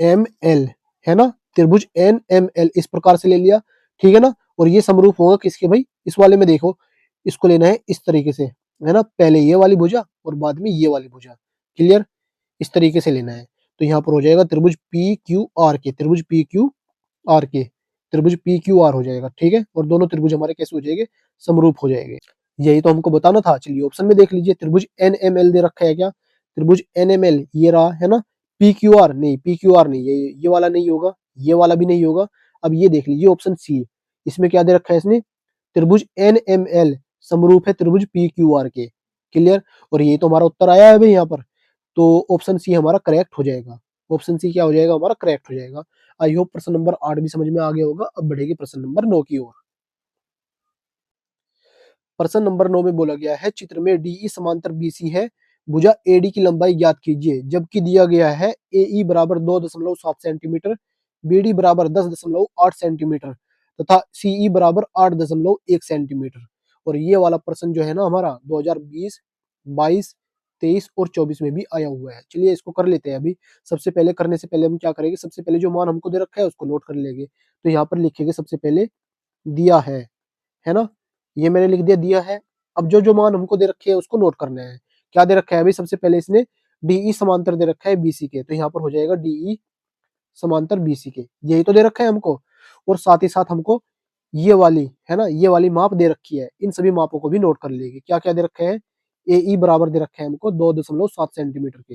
[SPEAKER 1] एम एल, है ना। त्रिभुज एन एम एल इस प्रकार से ले लिया, ठीक है ना। और ये समरूप होगा किसके भाई, इस वाले में देखो, इसको लेना है इस तरीके से, है ना। पहले ये वाली भुजा और बाद में ये वाली भुजा। क्लियर, इस तरीके से लेना है। तो यहाँ पर हो जाएगा त्रिभुज पी क्यू आर के, त्रिभुज पी क्यू आर के, त्रिभुज पी क्यू आर हो जाएगा, ठीक है। और दोनों त्रिभुज हमारे कैसे हो जाएंगे, समरूप हो जाएंगे। यही तो हमको बताना था। चलिए ऑप्शन में देख लीजिए, त्रिभुज एन एम एल दे रखा है क्या, त्रिभुज एन एम एल ये रहा, है ना। पी क्यू आर नहीं, पी क्यू आर नहीं, ये वाला नहीं होगा, ये वाला भी नहीं होगा। अब ये देख लीजिए ऑप्शन सी, इसमें क्या दे रखा है इसने, त्रिभुज एन एम एल समरूप है त्रिभुज पी क्यू आर के। क्लियर। और ये तो हमारा उत्तर आया है भाई यहाँ पर। तो ऑप्शन सी हमारा करेक्ट हो जाएगा। ऑप्शन सी क्या हो जाएगा हमारा, करेक्ट हो जाएगा। आई होप प्रश्न नंबर 8 भी समझ में आ गया होगा। अब बढ़ेगी प्रश्न नंबर 9 की ओर। प्रश्न नंबर 9 में बोला गया है, चित्र में डीई समांतर बीसी है, भुजा एडी की लंबाई ज्ञात कीजिए। जबकि दिया गया है एई बराबर 2.7 सेंटीमीटर, बीडी बराबर 10.8 सेंटीमीटर तथा सीई बराबर 8.1 सेंटीमीटर। और ये वाला प्रश्न जो है ना हमारा 2020, 22, 23 और 24 में भी आया हुआ है। चलिए इसको कर लेते हैं अभी। सबसे पहले करने से पहले हम क्या करेंगे, सबसे पहले जो मान हमको दे रखा है उसको नोट कर लेंगे। तो यहाँ पर लिखेंगे सबसे पहले दिया है ना। ये मैंने लिख दिया, दिया है। अब जो जो मान हमको दे रखे हैं उसको नोट करना है। क्या दे रखा है अभी, सबसे पहले इसने डीई समांतर दे रखा है बीसी के। तो यहाँ पर हो जाएगा डीई समांतर बीसी के, यही तो दे रखा है हमको। और साथ ही साथ हमको ये वाली, है ना, ये वाली माप दे रखी है। इन सभी मापों को भी नोट कर लेंगे। क्या क्या दे रखा है, एई बराबर दे रखा है हमको 2.7 सेंटीमीटर के,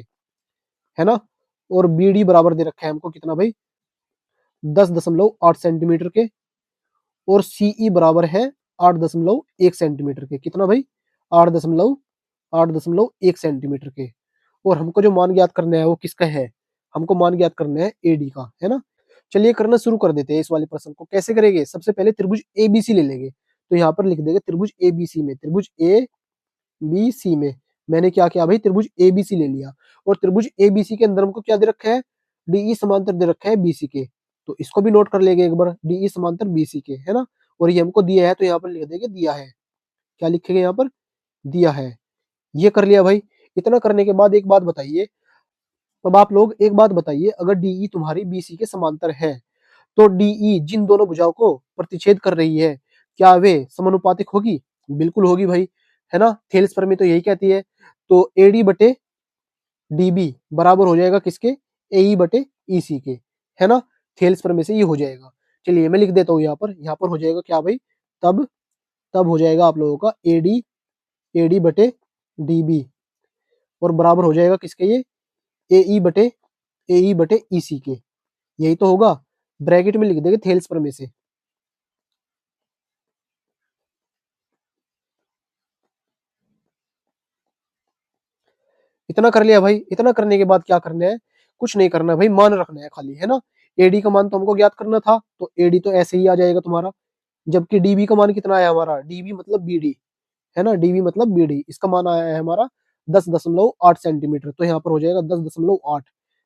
[SPEAKER 1] है ना। और बीडी बराबर दे रखा है हमको कितना भाई, 10.8 सेंटीमीटर के। और सीई बराबर है 8.1 सेंटीमीटर के। कितना भाई, 8.1 सेंटीमीटर के। और हमको जो मान ज्ञात करना है वो किसका है, हमको मान ज्ञात करना है एडी का, है ना। चलिए करना शुरू कर देते हैं इस वाले प्रश्न को। कैसे करेंगे, सबसे पहले त्रिभुज एबीसी ले लेंगे। तो यहाँ पर लिख देंगे त्रिभुज एबीसी में, त्रिभुज ए बी सी में मैंने क्या किया भाई, त्रिभुज एबीसी ले लिया। और त्रिभुज एबीसी के अंदर हमको क्या दे रखा है, डीई समांतर दे रखा है बीसी के। तो इसको भी नोट कर लेंगे एक बार, डीई समांतर बीसी के, है ना। और ये हमको दिया है तो यहाँ पर लिख देंगे दिया है। क्या लिखेंगे यहाँ पर, दिया है। ये कर लिया भाई। इतना करने के बाद एक बात बताइए, अब आप लोग एक बात बताइए, अगर डीई तुम्हारी बीसी के समांतर है तो डीई जिन दोनों भुजाओं को प्रतिच्छेद कर रही है, क्या वे समानुपातिक होगी? बिल्कुल होगी भाई, है ना। थेल्स प्रमेय तो यही कहती है। तो एडी बटे डीबी बराबर हो जाएगा किसके? एई बटे ईसी के, है ना। थेल्स प्रमेय से ये हो जाएगा। चलिए मैं लिख देता हूँ यहाँ पर हो जाएगा क्या भाई, तब तब हो जाएगा आप लोगों का एडी एडी बटे डीबी और बराबर हो जाएगा किसके? ये एई बटे ईसी के, यही तो होगा। ब्रैकेट में लिख देंगे थेल्स प्रमेय से। इतना कर लिया भाई। इतना करने के बाद क्या करना है? कुछ नहीं करना भाई, मान रखना है खाली, है ना। एडी का मान तो हमको ज्ञात करना था, तो एडी तो ऐसे ही आ जाएगा तुम्हारा। जबकि डीबी का मान कितना आया हमारा? डीबी मतलब बीडी, है ना। डीबी मतलब बीडी, इसका मान आया है हमारा 10.8 सेंटीमीटर, तो यहाँ पर हो जाएगा 10.8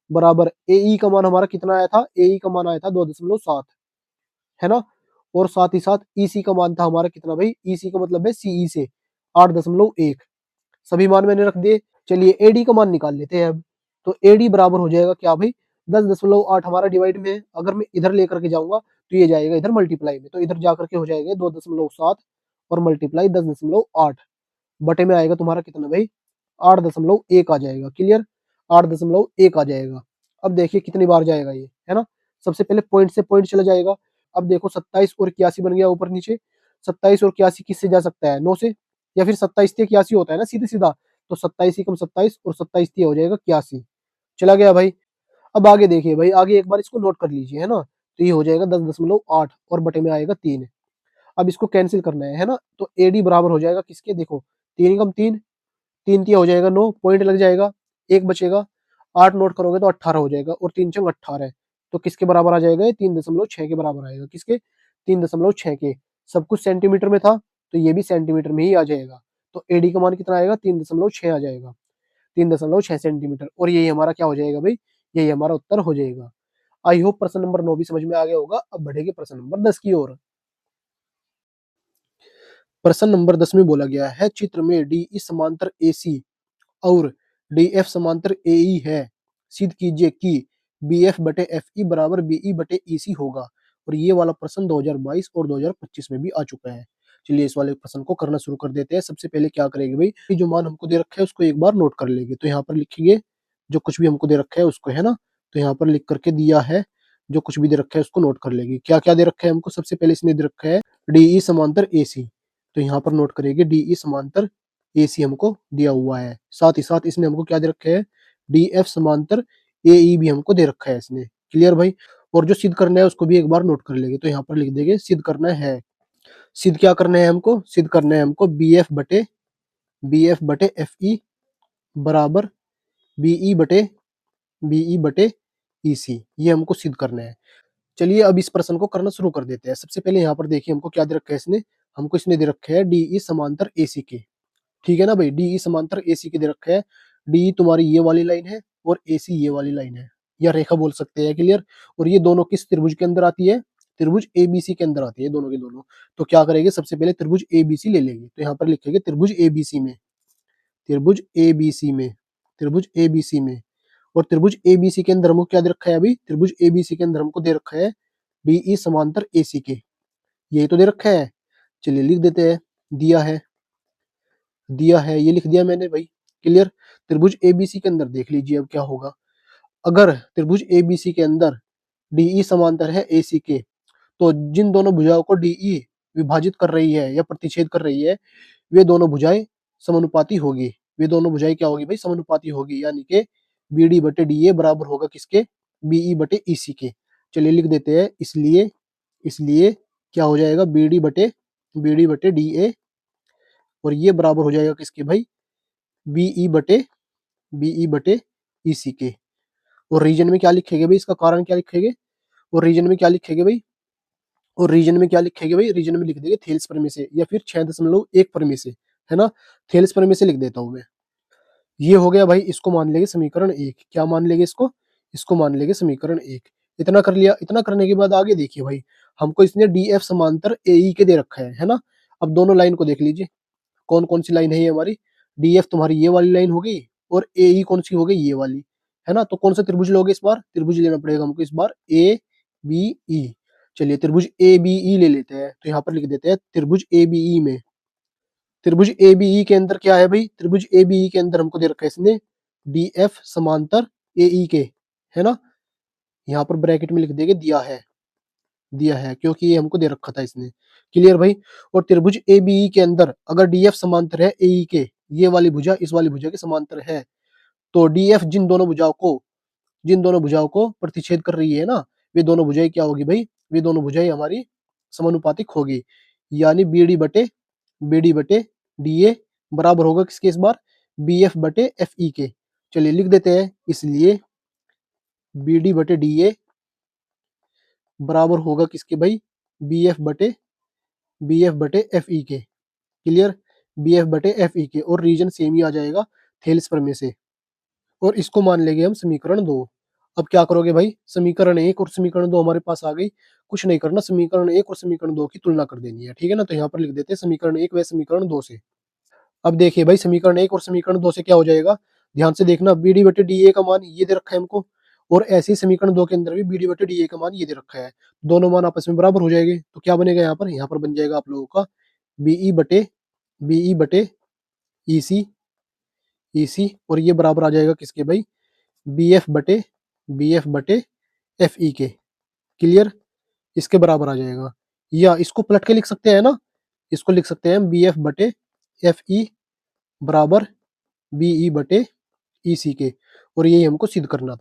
[SPEAKER 1] बराबर एई का मान हमारा कितना आया था? एई का मान आया था 2.7, है ना। और साथ ही साथ ईसी का मान था हमारा कितना भाई? ईसी का मतलब है सीई से 8.1। सभी मान मैंने रख दिए। चलिए एडी का मान निकाल लेते हैं अब। तो एडी बराबर हो जाएगा क्या भाई? 10.8 हमारा डिवाइड में है, अगर मैं इधर लेकर के जाऊंगा तो ये जाएगा इधर मल्टीप्लाई में, तो इधर जाकर के हो जाएगा 2.7 और मल्टीप्लाई 10.8 बटे में आएगा तुम्हारा कितना भाई? 8.1 आ जाएगा। क्लियर? 8.1 आ जाएगा। अब देखिए कितनी बार जाएगा ये, है ना। सबसे पहले पॉइंट से पॉइंट चला जाएगा। अब देखो 27 और 81 बन गया ऊपर नीचे। 27 और 81 किससे जा सकता है? 9 से, या फिर 27 से 81 होता है ना सीधे सीधा। तो 27 ही कम 27 और 27 हो जाएगा 81। चला गया भाई। अब आगे देखिए भाई, आगे एक बार इसको नोट कर लीजिए, है ना। तो ये हो जाएगा 10.8 और बटे में आएगा 3। अब इसको कैंसिल करना है ना। तो एडी बराबर हो जाएगा किसके? देखो 3 कम 3, 3 तिया हो जाएगा 9, पॉइंट लग जाएगा, एक बचेगा। 8 नोट करोगे तो 18 हो जाएगा, और 3 चंग 18 है। तो किसके बराबर आ जाएगा? 3.6 के बराबर आएगा। किसके? 3.6 के। सब कुछ सेंटीमीटर में था, तो ये भी सेंटीमीटर में ही आ जाएगा। तो एडी का मान कितना आएगा? 3.6 आ जाएगा। 3.6 सेंटीमीटर, और यही हमारा क्या हो जाएगा भाई? यही हमारा उत्तर हो जाएगा। आई होप प्रश्न नंबर 9 भी समझ में आ गया होगा। अब बढ़ेगी प्रश्न नंबर 10 की ओर। प्रश्न नंबर 10 में बोला गया है, चित्र में डी समांतर एसी और डी एफ समांतर ए ई है, सिद्ध कीजिए कि बी एफ बटे एफ ई बराबर बी ई बटे ई सी होगा। और ये वाला प्रश्न 2022 और 2025 में भी आ चुका है। चलिए इस वाले प्रश्न को करना शुरू कर देते हैं। सबसे पहले क्या करेंगे भाई, ये जो मान हमको दे रखा है उसको एक बार नोट कर लेंगे। तो यहाँ पर लिखेंगे जो कुछ भी हमको दे रखा है उसको, है ना। तो यहाँ पर लिख करके दिया है, जो कुछ भी दे रखा है उसको नोट कर लेंगे। क्या क्या दे रखा है हमको? सबसे पहले इसने दे रखा है डीई समांतर एसी, तो यहाँ पर नोट करेंगे डीई समांतर एसी हमको दिया हुआ है। साथ ही साथ इसने हमको क्या दे रखा है? डी एफ समांतर एई भी हमको दे रखा है इसने। क्लियर भाई? और जो सिद्ध करना है उसको भी एक बार नोट कर लेंगे। तो यहाँ पर लिख देंगे सिद्ध करना है। सिद्ध क्या करना है हमको? सिद्ध करना है हमको बी एफ बटे एफ ई बराबर बी ई बटे ई सी, ये हमको सिद्ध करना है। चलिए अब इस प्रश्न को करना शुरू कर देते हैं। सबसे पहले यहाँ पर देखिए हमको क्या दे रखा है इसने? हमको इसने दे रखा है डीई समांतर एसी के। ठीक है ना भाई, डीई समांतर एसी के दे रखा है। डी तुम्हारी ये वाली लाइन है और एसी ये वाली लाइन है, या रेखा बोल सकते हैं। क्लियर? और ये दोनों किस त्रिभुज के अंदर आती है? त्रिभुज एबीसी के अंदर आती है, दोनों के दोनों। तो क्या करेंगे? सबसे पहले त्रिभुज एबीसी ले लेंगे। तो यहाँ पर लिखेंगे त्रिभुज एबीसी में, त्रिभुज एबीसी में, त्रिभुज एबीसी में। और त्रिभुज एबीसी के अंदर हमको क्या दे रखा है? अभी त्रिभुज एबीसी के अंदर हमको दे रखा है डीई समांतर एसी के, यही तो दे रखा है। चलिए लिख देते हैं। दिया है, दिया है, ये लिख दिया मैंने भाई। क्लियर? त्रिभुज एबीसी के अंदर देख लीजिए अब क्या होगा। अगर त्रिभुज एबीसी के अंदर डीई समांतर है एसी के, तो जिन दोनों भुजाओं को डीई विभाजित कर रही है या प्रतिच्छेद कर रही है, वे दोनों भुजाएं समानुपाती होगी। वे दोनों भुजाएं क्या होगी भाई? समानुपाती होगी, यानी कि बीडी बटे डी ए बराबर होगा किसके? बीई बटे ईसी के। चलिए लिख देते हैं। इसलिए इसलिए क्या हो जाएगा? बीडी बटे डी ए, और ये बराबर हो जाएगा किसके भाई? बीई बटे बीई बटे ईसी के। और रीजन में क्या लिखेंगे भाई? इसका कारण क्या लिखेंगे? और रीजन में क्या लिखेंगे भाई? और रीजन में क्या लिखेंगे भाई? रीजन में लिख देंगे थेल्स प्रमेय से, या फिर 6.1 प्रमेय से, है ना। थेल्स प्रमेय से लिख देता हूं मैं। ये हो गया भाई। इसको मान लेंगे समीकरण 1। क्या मान लेंगे इसको? इसको मान लेंगे समीकरण 1। इतना कर लिया। इतना करने के बाद आगे देखिए भाई, हमको इसने डी एफ समांतर एई के दे रखा है ना। अब दोनों लाइन को देख लीजिए, कौन कौन सी लाइन है ये हमारी? डी एफ तुम्हारी ये वाली लाइन हो गई, और ए ई कौन सी हो गई, ये वाली, है ना। तो कौन सा त्रिभुज लोगे इस बार, त्रिभुज लेना पड़ेगा हमको इस बार ए बी ई। चलिए त्रिभुज ए बी ई ले लेते हैं, तो यहाँ पर लिख देते हैं त्रिभुज ए बी ई में, त्रिभुज ए बी ई के अंदर क्या है भाई, त्रिभुज ए बी ई के अंदर हमको दे रखा है इसने डी एफ समांतर ए ई के, है ना। यहाँ पर ब्रैकेट में लिख देंगे दिया है, दिया है, क्योंकि ये हमको दे रखा था इसने। क्लियर भाई। और त्रिभुज ए बी ई के अंदर अगर डी एफ समांतर है ए ई के, ये वाली भुजा इस वाली भुजा के समांतर है, तो डी एफ जिन दोनों भुजाओं को प्रतिच्छेद कर रही है ना, वे दोनों भुजाएं क्या होगी भाई, वे दोनों भुजाएं हमारी समानुपातिक होगी। यानी बी डी बटे डी ए बराबर होगा किसके इस बार, बी एफ बटे एफ ई के। चलिए लिख देते हैं, इसलिए बी डी बटे डी ए बराबर होगा किसके भाई, बी एफ बटे एफ ई के। क्लियर। बी एफ बटे एफ ई के, और रीजन सेम ही आ जाएगा थेल्स प्रमेय से, और इसको मान लेंगे हम समीकरण 2। अब क्या करोगे भाई, समीकरण 1 और समीकरण 2 हमारे पास आ गई, कुछ नहीं करना, समीकरण 1 और समीकरण 2 की तुलना कर देनी है, ठीक है ना। तो यहाँ पर लिख देते हैं समीकरण 1 व समीकरण 2 से। अब देखिए भाई, समीकरण 1 और समीकरण 2 से क्या हो जाएगा, ध्यान से देखना, बी डी बटे डी ए का मान ये दे रखा है हमको, और ऐसे ही समीकरण 2 के अंदर भी बी डी बटे डी ए का मान ये दे रखा है, दोनों मान आपस में बराबर हो जाएंगे। तो क्या बनेगा यहाँ पर बन जाएगा आप लोगों का बी ई बटे ई सी, और ये बराबर आ जाएगा किसके भाई, बी एफ बटे एफ ई के। क्लियर। इसके बराबर आ जाएगा, या इसको पलट के लिख सकते हैं ना, इसको लिख सकते हैं बी एफ बटे एफ ई बराबर बी ई बटे ई सी के, और यही हमको सिद्ध करना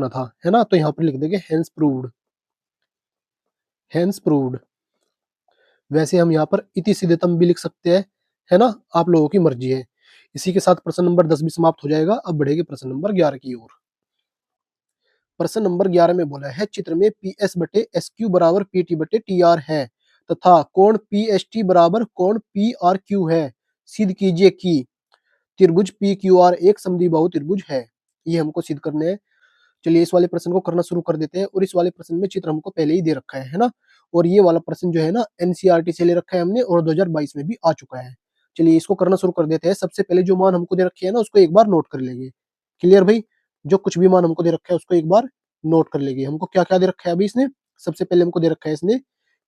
[SPEAKER 1] था, है ना। तो यहाँ पर लिख देंगे हेंस प्रूव्ड। वैसे हम यहाँ पर इति सिद्धतम भी लिख सकते हैं, है ना, आप लोगों की मर्जी है। इसी के साथ प्रश्न नंबर 10 भी समाप्त हो जाएगा। अब बढ़ेगा प्रश्न नंबर 11 की ओर। प्रश्न नंबर 11 में बोला है, चित्र में पी एस बटे एस क्यू बराबर पी टी बटे टी आर है, तथा कोण पी एस टी बराबर कोण पी आर क्यू है। सिद्ध कीजिए कि त्रिभुज पी क्यू आर एक समद्विबाहु त्रिभुज है। ये हमको सिद्ध करने हैं। चलिए इस वाले प्रश्न को करना शुरू कर देते हैं, और इस वाले प्रश्न में चित्र हमको पहले ही दे रखा है ना। और ये वाला प्रश्न जो है ना, एनसीईआरटी से ले रखा है हमने, और 2022 में भी आ चुका है। चलिए इसको करना शुरू कर देते हैं। सबसे पहले जो मान हमको दे रखे हैं ना, उसको एक बार नोट कर लेंगे। क्लियर भाई। जो कुछ भी मान हमको दे रखा है उसको एक बार नोट कर लेंगे। हमको क्या क्या दे रखा है अभी इसने, सबसे पहले हमको दे रखा है इसने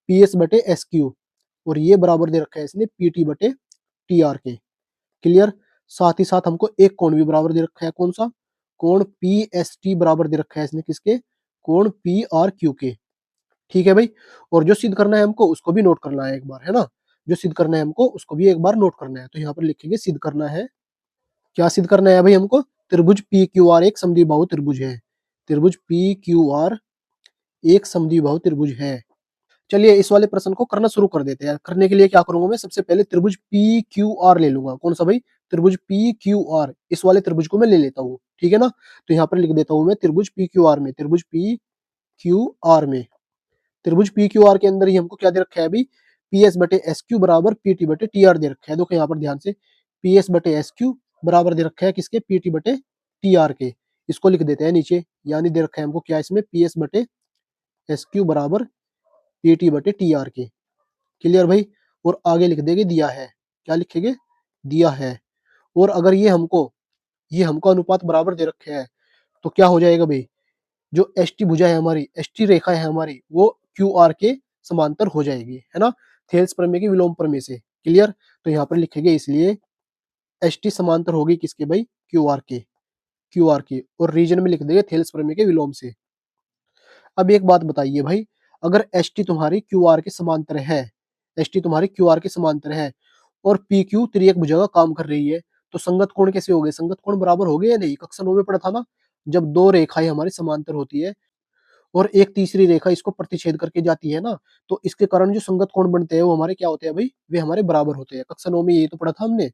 [SPEAKER 1] पी एस बटे एस क्यू, और ये बराबर दे रखा है इसने पी टी बटे टी आर के। क्लियर। साथ ही साथ हमको एक कोण भी बराबर दे रखा है, कौन सा, कोण पी एस टी बराबर दे रखा है इसने किसके, कोण पी आर क्यू के। ठीक है भाई। और जो सिद्ध करना है हमको उसको भी नोट करना है एक बार, है ना। जो सिद्ध करना है हमको उसको भी एक बार नोट करना है। तो यहाँ पर लिखेंगे सिद्ध करना है, क्या सिद्ध करना है भाई हमको, त्रिभुज पी क्यू आर एक समद्विबाहु त्रिभुज है। त्रिभुज पी क्यू आर एक समद्विबाहु त्रिभुज है। चलिए इस वाले प्रश्न को करना शुरू कर देते हैं। करने के लिए क्या करूंगा मैं, सबसे पहले त्रिभुज पी क्यू आर ले लूंगा। कौन सा भाई, त्रिभुज पी क्यू आर, इस वाले त्रिभुज को मैं ले लेता हूँ, ठीक है ना। तो यहाँ पर लिख देता हूँ मैं त्रिभुज पी क्यू आर में, त्रिभुज पी क्यू आर के अंदर ही हमको क्या दे रखा है अभी, पी एस बटे एस क्यू बराबर पी टी बटे टी आर दे रखा है। देखो यहाँ पर ध्यान से, पी एस बटे एस क्यू बराबर दे रखा है किसके, पी टी बटे टी आर के। इसको लिख देते हैं नीचे, यानी दे रखा है हमको क्या इसमें, पी एस बटे एस क्यू बराबर पी टी बटे टी आर के। क्लियर भाई। और आगे लिख देंगे दिया है, क्या लिखेंगे, दिया है। और अगर ये हमको अनुपात बराबर दे रखे हैं, तो क्या हो जाएगा भाई, जो एस टी भुजा है हमारी, एस टी रेखा है हमारी, वो क्यू आर के समांतर हो जाएगी, है ना, थेल्स प्रमेय की विलोम प्रमेय से। क्लियर। तो यहाँ पर लिखेंगे इसलिए एस टी समांतर होगी किसके भाई, क्यू आर के, और रीजन में लिख देंगे थेल्स प्रमेय के विलोम से। अब एक बात बताइए भाई, अगर एस टी तुम्हारी क्यू आर के समांतर है, एस टी तुम्हारी क्यू आर के समांतर है, और पी क्यू त्रियक भुजा का काम कर रही है, तो संगत कोण कैसे हो गए, संगत कोण बराबर हो गए या नहीं। कक्षा 9 में पढ़ा था ना, जब दो रेखाएं हमारी समांतर होती है और एक तीसरी रेखा इसको प्रतिच्छेद करके जाती है ना, तो इसके कारण जो संगत कोण बनते हैं वो हमारे क्या होते हैं भाई, वे हमारे बराबर होते हैं। कक्षा 9 में ये तो पढ़ा था हमने,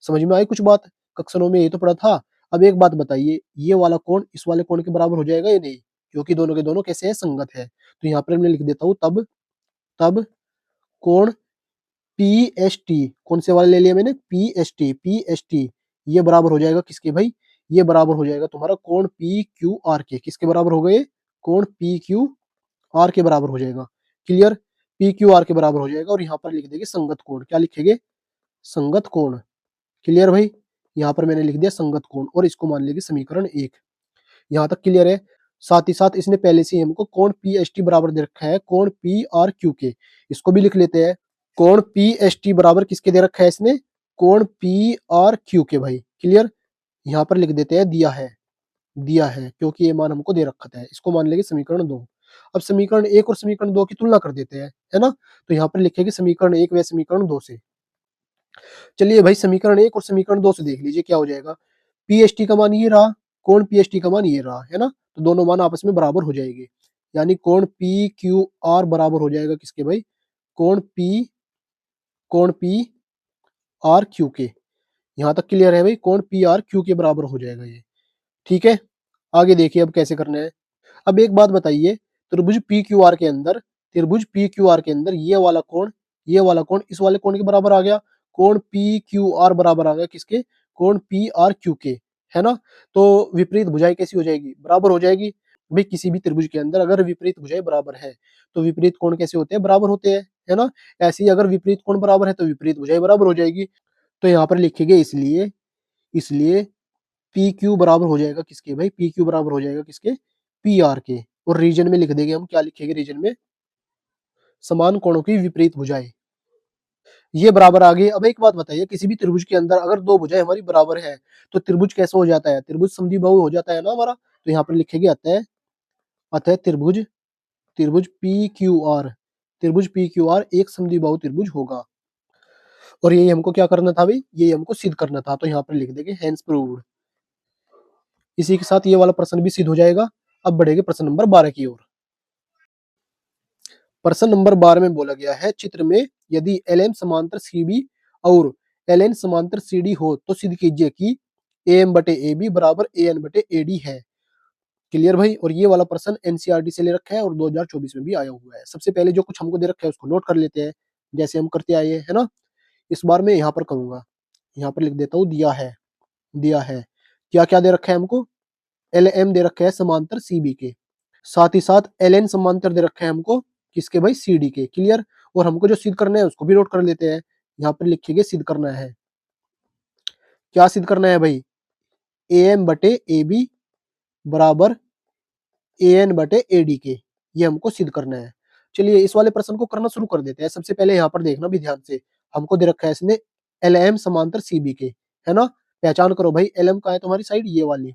[SPEAKER 1] समझ में आई कुछ बात, कक्षा 9 में ये तो पढ़ा था। अब एक बात बताइए, ये वाला कोण इस वाले कोण के बराबर हो जाएगा या नहीं, क्योंकि दोनों के दोनों कैसे है, संगत है। तो यहाँ पर मैं लिख देता हूँ तब तब कोण पी एस टी, कौन से वाले ले लिया मैंने, पी एस टी, ये बराबर हो जाएगा किसके भाई, ये बराबर हो जाएगा तुम्हारा कोण पी क्यू आर के। किसके बराबर हो गए, कोण पी क्यू आर के बराबर हो जाएगा। क्लियर। पी क्यू आर के बराबर हो जाएगा, और यहाँ पर लिख देंगे संगत कोण, क्या लिखेंगे, संगत कोण। क्लियर भाई। यहाँ पर मैंने लिख दिया संगत कोण और इसको मान लेंगे समीकरण 1। यहाँ तक क्लियर है। साथ ही साथ इसने पहले से ही हमको कोण पी एस टी बराबर दे रखा है कोण पी आर क्यू के, इसको भी लिख लेते हैं। कोण पी एस टी बराबर किसके दे रखा है इसने, कोण पी आर क्यू के भाई। क्लियर। यहाँ पर लिख देते हैं दिया है, दिया है क्योंकि ये मान हमको दे रखा है, इसको मान लेंगे समीकरण 2। अब समीकरण 1 और समीकरण 2 की तुलना कर देते हैं, है ना। तो यहाँ पर लिखेंगे समीकरण 1 व समीकरण 2 से। चलिए भाई समीकरण 1 और समीकरण 2 से देख लीजिए क्या हो जाएगा। पीएसटी का मान ये रहा, कोण पीएसटी का मान ये रहा, है ना। तो दोनों मान आपस में बराबर हो जाएंगे, यानी कोण पी क्यू आर बराबर हो जाएगा किसके भाई, कोण पी आर क्यू के। यहाँ तक क्लियर है भाई, कोण पी आर क्यू के बराबर हो जाएगा ये। ठीक है। आगे देखिए अब कैसे करना है। अब एक बात बताइए, त्रिभुज पी क्यू आर के अंदर, त्रिभुज पी क्यू आर के अंदर ये वाला कोण इस वाले कोण के बराबर आ गया। कोण पी क्यू आर बराबर आ गया किसके, कोण पी आर क्यू के, है ना। तो विपरीत भुजाएं कैसी हो जाएगी, बराबर हो जाएगी। भाई किसी भी त्रिभुज के अंदर अगर विपरीत भुजाएं बराबर है तो विपरीत कोण कैसे होते हैं, बराबर होते हैं, है ना। ऐसे ही अगर विपरीत कोण बराबर है तो विपरीत भुजाएं बराबर हो जाएगी। तो यहाँ पर लिखेंगे इसलिए, इसलिए पी क्यू बराबर हो जाएगा किसके भाई, पी क्यू बराबर हो जाएगा किसके, पी आर के। और रीजन में लिख देंगे हम, क्या लिखेंगे रीजन में, समान कोणों की विपरीत भुजाएं। ये बराबर आ गई। अब एक बात बताइए, किसी भी त्रिभुज के अंदर अगर दो भुजाएं हमारी बराबर है तो त्रिभुज कैसे हो जाता है, त्रिभुज समद्विबाहु हो जाता है ना हमारा। तो यहाँ पर लिखेंगे अतः, अतः त्रिभुज, त्रिभुज पी क्यू आर, त्रिभुज पी क्यू आर एक समद्विबाहु त्रिभुज होगा। और यही हमको क्या करना था भाई, यही हमको सिद्ध करना था। तो यहाँ पर लिख देंगे हेंस प्रूव्ड। इसी के साथ ये वाला प्रश्न भी सिद्ध हो जाएगा। अब बढ़ेंगे प्रश्न नंबर 12 की ओर। प्रश्न नंबर 12 में बोला गया है, चित्र में यदि LM समांतर CB और LN समांतर CD हो तो सिद्ध कीजिए कि AM बटे AB बराबर AN बटे AD है। क्लियर भाई। और ये वाला प्रश्न NCERT से ले रखा है और 2024 में भी आया हुआ है। सबसे पहले जो कुछ हमको दे रखा है उसको नोट कर लेते हैं, जैसे हम करते आए हैं, है ना। इस बार मैं यहाँ पर करूंगा, यहाँ पर लिख देता हूँ दिया है, दिया है। क्या क्या दे रखा है हमको, LM दे रखा है समांतर CB के, साथ ही साथ LN समांतर दे रखा है हमको किसके भाई, CD के। क्लियर। और हमको जो सिद्ध करना है उसको भी नोट कर लेते हैं। यहाँ पर लिखेंगे सिद्ध करना है, क्या सिद्ध करना है भाई, AM बटे AB बराबर AN बटे AD के, ये हमको सिद्ध करना है। चलिए इस वाले प्रश्न को करना शुरू कर देते हैं। सबसे पहले यहाँ पर देखना भी ध्यान से, हमको दे रखा है इसने LM समांतर CB के, है ना। पहचान करो भाई, LM का है तुम्हारी साइड ये वाली,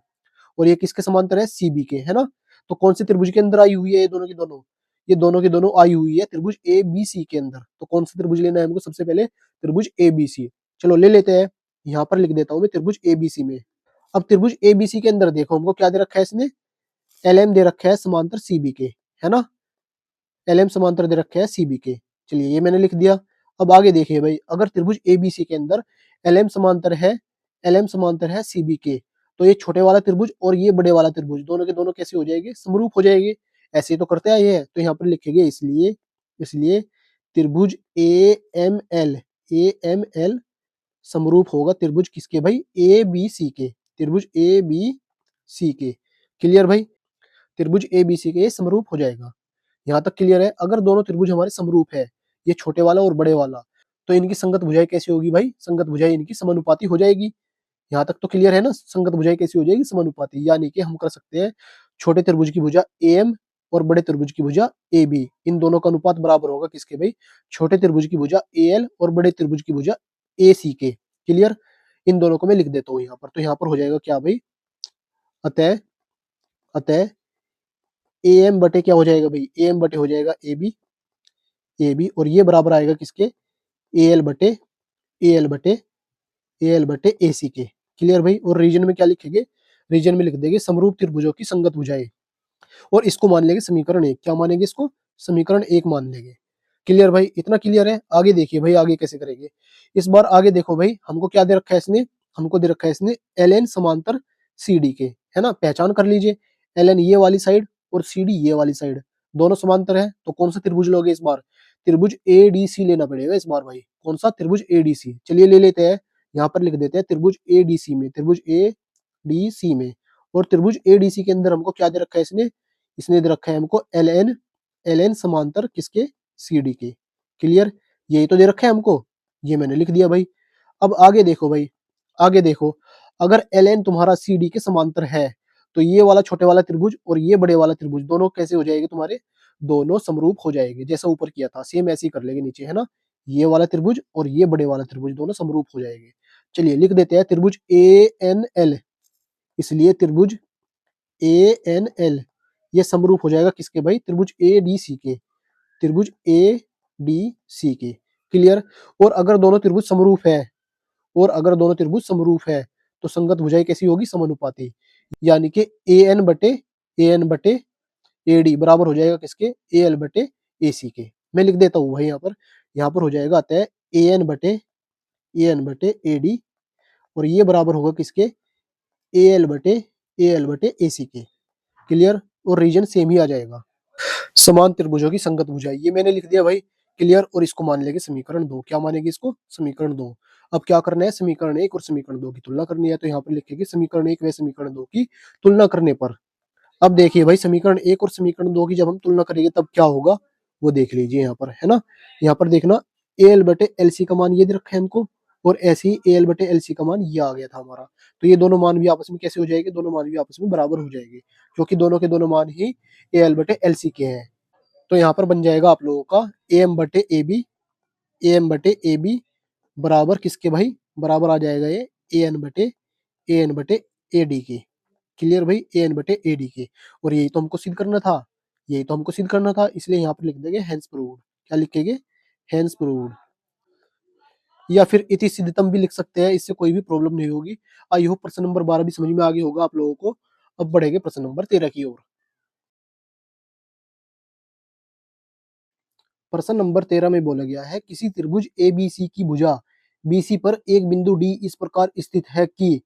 [SPEAKER 1] और ये किसके समांतर है, CB के, है ना। तो कौन से त्रिभुज के अंदर आई हुई है ये दोनों की दोनों, ये दोनों की दोनों आई हुई है त्रिभुज ABC के अंदर। तो कौन सा त्रिभुज लेना है हमको, सबसे पहले त्रिभुज ABC। चलो ले लेते हैं, यहाँ पर लिख देता हूँ मैं त्रिभुज ABC में। अब त्रिभुज ABC के अंदर देखो हमको क्या दे रखा है इसने, LM दे रखा है समांतर CB के, है ना। LM समांतर दे रखा है CB के। चलिए ये मैंने लिख दिया। अब आगे देखिए भाई, अगर त्रिभुज ABC के अंदर LM समांतर है, LM समांतर है CB के, तो ये छोटे वाला त्रिभुज और ये बड़े वाला त्रिभुज दोनों के दोनों कैसे हो जाएंगे, समरूप हो जाएंगे। ऐसे ही तो करते आए हैं। तो यहाँ पर लिखेंगे इसलिए, इसलिए त्रिभुज AML समरूप होगा त्रिभुज किसके भाई, ABC के, त्रिभुज ABC के। क्लियर भाई। त्रिभुज ABC के ये समरूप हो जाएगा। यहाँ तक क्लियर है। अगर दोनों त्रिभुज हमारे समरूप है, ये छोटे वाला और बड़े वाला, तो इनकी संगत भुजाएं कैसी होगी भाई, संगत भुजाएं इनकी समानुपाती हो जाएगी। यहाँ तक तो क्लियर है ना, संगत भुजाएं कैसी हो जाएगी, समानुपाती। यानी कि हम कर सकते हैं छोटे त्रिभुज की भुजा AM और बड़े त्रिभुज की भुजा AB, इन दोनों का अनुपात बराबर होगा किसके भाई, छोटे त्रिभुज की भुजा AL और बड़े त्रिभुज की भुजा AC के। क्लियर। इन दोनों को मैं लिख देता हूँ यहाँ पर। तो यहाँ पर हो जाएगा क्या भाई, अतः, अतः AM बटे क्या हो जाएगा भाई, AM बटे हो जाएगा AB, AB और ये बराबर आएगा किसके, AL बटे AL बटे AL बटे AC के। क्लियर भाई। और रीजन में क्या लिखेंगे, रीजन में लिख देंगे समरूप त्रिभुजों की संगत भुजाएं, और इसको मान लेंगे समीकरण 1। क्या मानेंगे इसको, समीकरण 1 मान लेंगे। क्लियर भाई, इतना क्लियर है। आगे देखिए भाई, आगे कैसे करेंगे। इस बार आगे देखो भाई, हमको क्या दे रखा है इसने, हमको दे रखा है इसने LN समांतर CD के, है ना। पहचान कर लीजिए, LN ये वाली साइड और CD ये वाली साइड, दोनों समांतर है। तो कौन सा त्रिभुज लोगे इस बार, त्रिभुज ADC लेना पड़ेगा इस बार भाई। कौन सा, त्रिभुज ADC। चलिए ले लेते हैं, यहाँ पर लिख देते हैं त्रिभुज ADC में, त्रिभुज ADC में। और त्रिभुज ADC के अंदर हमको क्या दे रखा है इसने, इसने दे रखा है हमको LN समांतर किसके, CD के। क्लियर। यही तो दे रखा है हमको, ये मैंने लिख दिया भाई। अब आगे देखो भाई, आगे देखो, अगर एल एन तुम्हारा सी डी के समांतर है तो ये वाला छोटे वाला त्रिभुज और ये बड़े वाला त्रिभुज दोनों कैसे हो जाएंगे तुम्हारे, दोनों समरूप हो जाएंगे। जैसा ऊपर किया था सेम ऐसे ही कर लेंगे नीचे, है ना। ये वाला त्रिभुज और ये बड़े वाला त्रिभुज दोनों समरूप हो जाएंगे। चलिए लिख देते हैं त्रिभुज ए एन एल। इसलिए त्रिभुज ए एन एल ये समरूप हो जाएगा किसके भाई, त्रिभुज ए डी सी के, त्रिभुज ए डी सी के। क्लियर। और अगर दोनों त्रिभुज समरूप है, और अगर दोनों त्रिभुज समरूप है तो संगत भुजाएं कैसी होगी, समानुपाती। यानी कि ए एन बटे ए डी बराबर हो जाएगा किसके, ए एल बटे ए सी के। मैं लिख देता हूँ भाई यहाँ पर हो जाएगा अतः ए एन बटे ए डी, और ये बराबर होगा किसके, ए एल बटे ए सी के। क्लियर। और रीजन सेम ही आ जाएगा। समान त्रिभुजों की संगत भुजाएं ये मैंने लिख दिया भाई। क्लियर। और इसको मान लेंगे समीकरण 2। क्या मानेगी इसको, समीकरण 2। अब क्या करना है, समीकरण 1 और समीकरण 2 की तुलना करनी है। तो यहाँ पर लिखेंगे समीकरण 1 व समीकरण 2 की तुलना करने पर। अब देखिए भाई समीकरण 1 और समीकरण 2 की जब हम तुलना करेंगे तब क्या होगा वो देख लीजिए यहाँ पर, है ना। यहाँ पर देखना ए एल बटे एल सी का मान ये दे रखा है हमको, और ऐसे ही ए एल बटे एल सी का मान ये आ गया था हमारा। तो ये दोनों मान भी आपस में कैसे हो जाएंगे, दोनों मान भी आपस में बराबर हो जाएंगे, क्योंकि दोनों के दोनों मान ही ए एल बटे एल सी के हैं। तो यहाँ पर बन जाएगा आप लोगों का ए एम बटे ए बी, ए एम बटे ए बी बराबर किसके भाई, बराबर आ जाएगा ये ए एन बटे ए डी के। क्लियर भाई, ए एन बटे ए डी के। और यही तो हमको सिद्ध करना था, यही तो हमको सिद्ध करना था, इसलिए यहाँ पर लिख देंगे हेंस प्रूव्ड। क्या लिखेंगे, हेंस प्रूव्ड। या फिर इति सिद्धतम भी लिख सकते हैं, इससे कोई भी प्रॉब्लम नहीं होगी। आई होप प्रश्न नंबर 12 भी समझ में आ गया होगा आप लोगों को। अब बढ़ेंगे प्रश्न नंबर 13 की ओर। प्रश्न नंबर 13 में बोला गया है किसी त्रिभुज एबीसी की भुजा बीसी पर एक बिंदु डी इस प्रकार स्थित है कि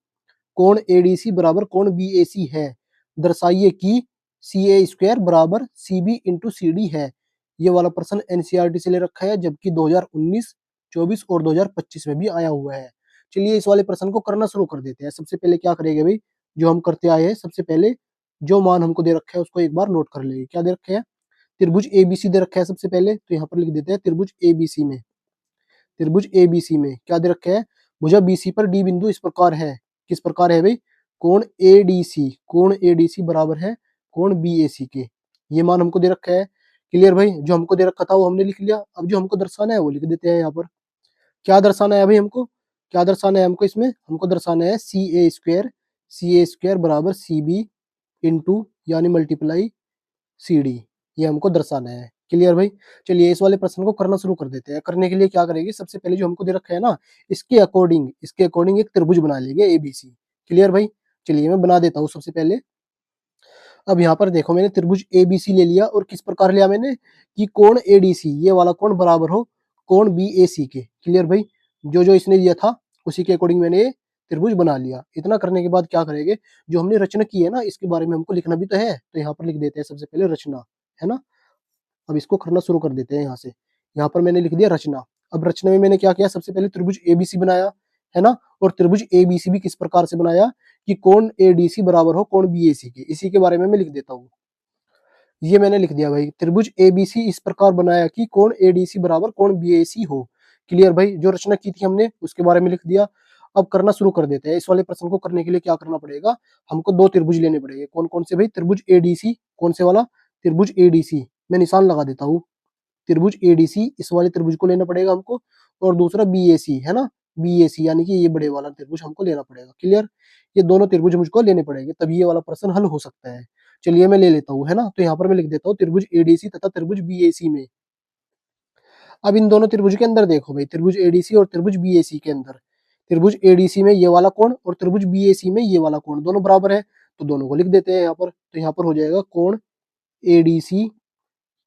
[SPEAKER 1] कोण एडीसी बराबर कोण बीएसी है। दर्शाइए कि सी ए स्क्वायर बराबर C B into C D है। ये वाला प्रश्न एनसीईआरटी से ले रखा है, जबकि 2019, 24 और 2025 में भी आया हुआ है। चलिए इस वाले प्रश्न को करना शुरू कर देते हैं। सबसे पहले क्या करेंगे भाई, जो हम करते आए हैं सबसे पहले जो मान हमको दे रखा है उसको एक बार नोट कर लेंगे। क्या दे रखे हैं, त्रिभुज एबीसी दे रखा है सबसे पहले, तो यहाँ पर लिख देते हैं त्रिभुज एबीसी में, त्रिभुज एबीसी में क्या दे रखा है, भुजा बीसी पर डी बिंदु इस प्रकार है। किस प्रकार है भाई, कोण एडीसी, कोण एडीसी बराबर है कोण बीएसी के। ये मान हमको दे रखा है। क्लियर भाई, जो हमको दे रखा था वो हमने लिख लिया। अब जो हमको दर्शाना है वो लिख देते हैं यहाँ पर। क्या दर्शाना है भाई हमको, क्या दर्शाना है हमको, इसमें हमको दर्शाना है सी ए स्क्वायर बराबर सी बी इंटू यानी मल्टीप्लाई सी डी। ये हमको दर्शाना है। क्लियर भाई। चलिए इस वाले प्रश्न को करना शुरू कर देते हैं। करने के लिए क्या करेंगे, सबसे पहले जो हमको दे रखा है ना इसके अकॉर्डिंग एक त्रिभुज बना लेंगे एबीसी। क्लियर भाई। चलिए मैं बना देता हूँ सबसे पहले। अब यहाँ पर देखो मैंने त्रिभुज एबीसी ले लिया, और किस प्रकार लिया मैंने कि कोण एडीसी ये वाला कोण बराबर हो कोण बीएसी के। क्लियर भाई, जो जो इसने दिया था उसी के अकॉर्डिंग मैंने ये त्रिभुज बना लिया। इतना करने के बाद क्या करेंगे, जो हमने रचना की है ना इसके बारे में हमको लिखना भी तो है, तो यहाँ पर लिख देते हैं सबसे पहले रचना, है ना। अब इसको करना शुरू कर देते हैं यहाँ से। यहाँ पर मैंने लिख दिया रचना। अब रचना में मैंने क्या किया, सबसे पहले त्रिभुज एबीसी बनाया, है ना। और त्रिभुज एबीसी भी किस प्रकार से बनाया कि कोण एडीसी बराबर हो कोण बीएसी के। इसी के बारे में मैं लिख देता हूँ। ये मैंने लिख दिया भाई, त्रिभुज एबीसी इस प्रकार बनाया कि कोण एडीसी बराबर कोण बीएसी हो। क्लियर भाई, जो रचना की थी हमने उसके बारे में लिख दिया। अब करना शुरू कर देते हैं। इस वाले प्रश्न को करने के लिए क्या करना पड़ेगा, हमको दो त्रिभुज लेने पड़ेंगे। कौन कौन से भाई, त्रिभुज एडीसी, कौन से वाला, त्रिभुज एडीसी। मैं निशान लगा देता हूँ। त्रिभुज एडीसी इस वाले त्रिभुज को लेना पड़ेगा हमको, और दूसरा बीएसी, है ना। बीएसी यानी कि ये बड़े वाला त्रिभुज हमको लेना पड़ेगा। क्लियर। ये दोनों त्रिभुज मुझको लेने पड़ेंगे तभी ये वाला प्रश्न हल हो सकता है। चलिए मैं ले लेता हूँ, है ना। तो यहाँ पर मैं लिख देता हूँ त्रिभुज एडीसी तथा त्रिभुज बीएसी में। अब इन दोनों त्रिभुज के अंदर देखो भाई, त्रिभुज एडीसी और त्रिभुज बीएसी के अंदर, त्रिभुज एडीसी में ये वाला कोण और त्रिभुज बीएसी में ये वाला कोण दोनों बराबर है, तो दोनों को लिख देते हैं यहाँ पर। तो यहाँ पर हो जाएगा कोण एडीसी,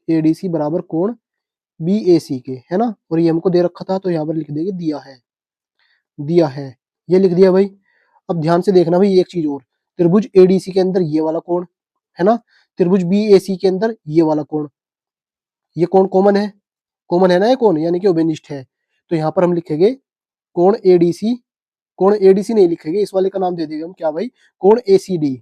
[SPEAKER 1] एडीसी बराबर कोण बीएसी के, है ना। और ये हमको दे रखा था तो यहाँ पर लिख देंगे दिया है, दिया है। ये लिख दिया भाई। अब ध्यान से देखना भाई एक चीज और, त्रिभुज एडीसी के अंदर ये वाला कोण, है ना। त्रिभुज बीएसी के अंदर ये वाला कोण, ये कोण कॉमन है, कॉमन है ना ये कोण, यानी कि उभयनिष्ठ है। तो यहाँ पर हम लिखेंगे कोण एडीसी, कोण एडीसी नहीं लिखेंगे, इस वाले का नाम दे देंगे हम क्या भाई, कोण एसीडी।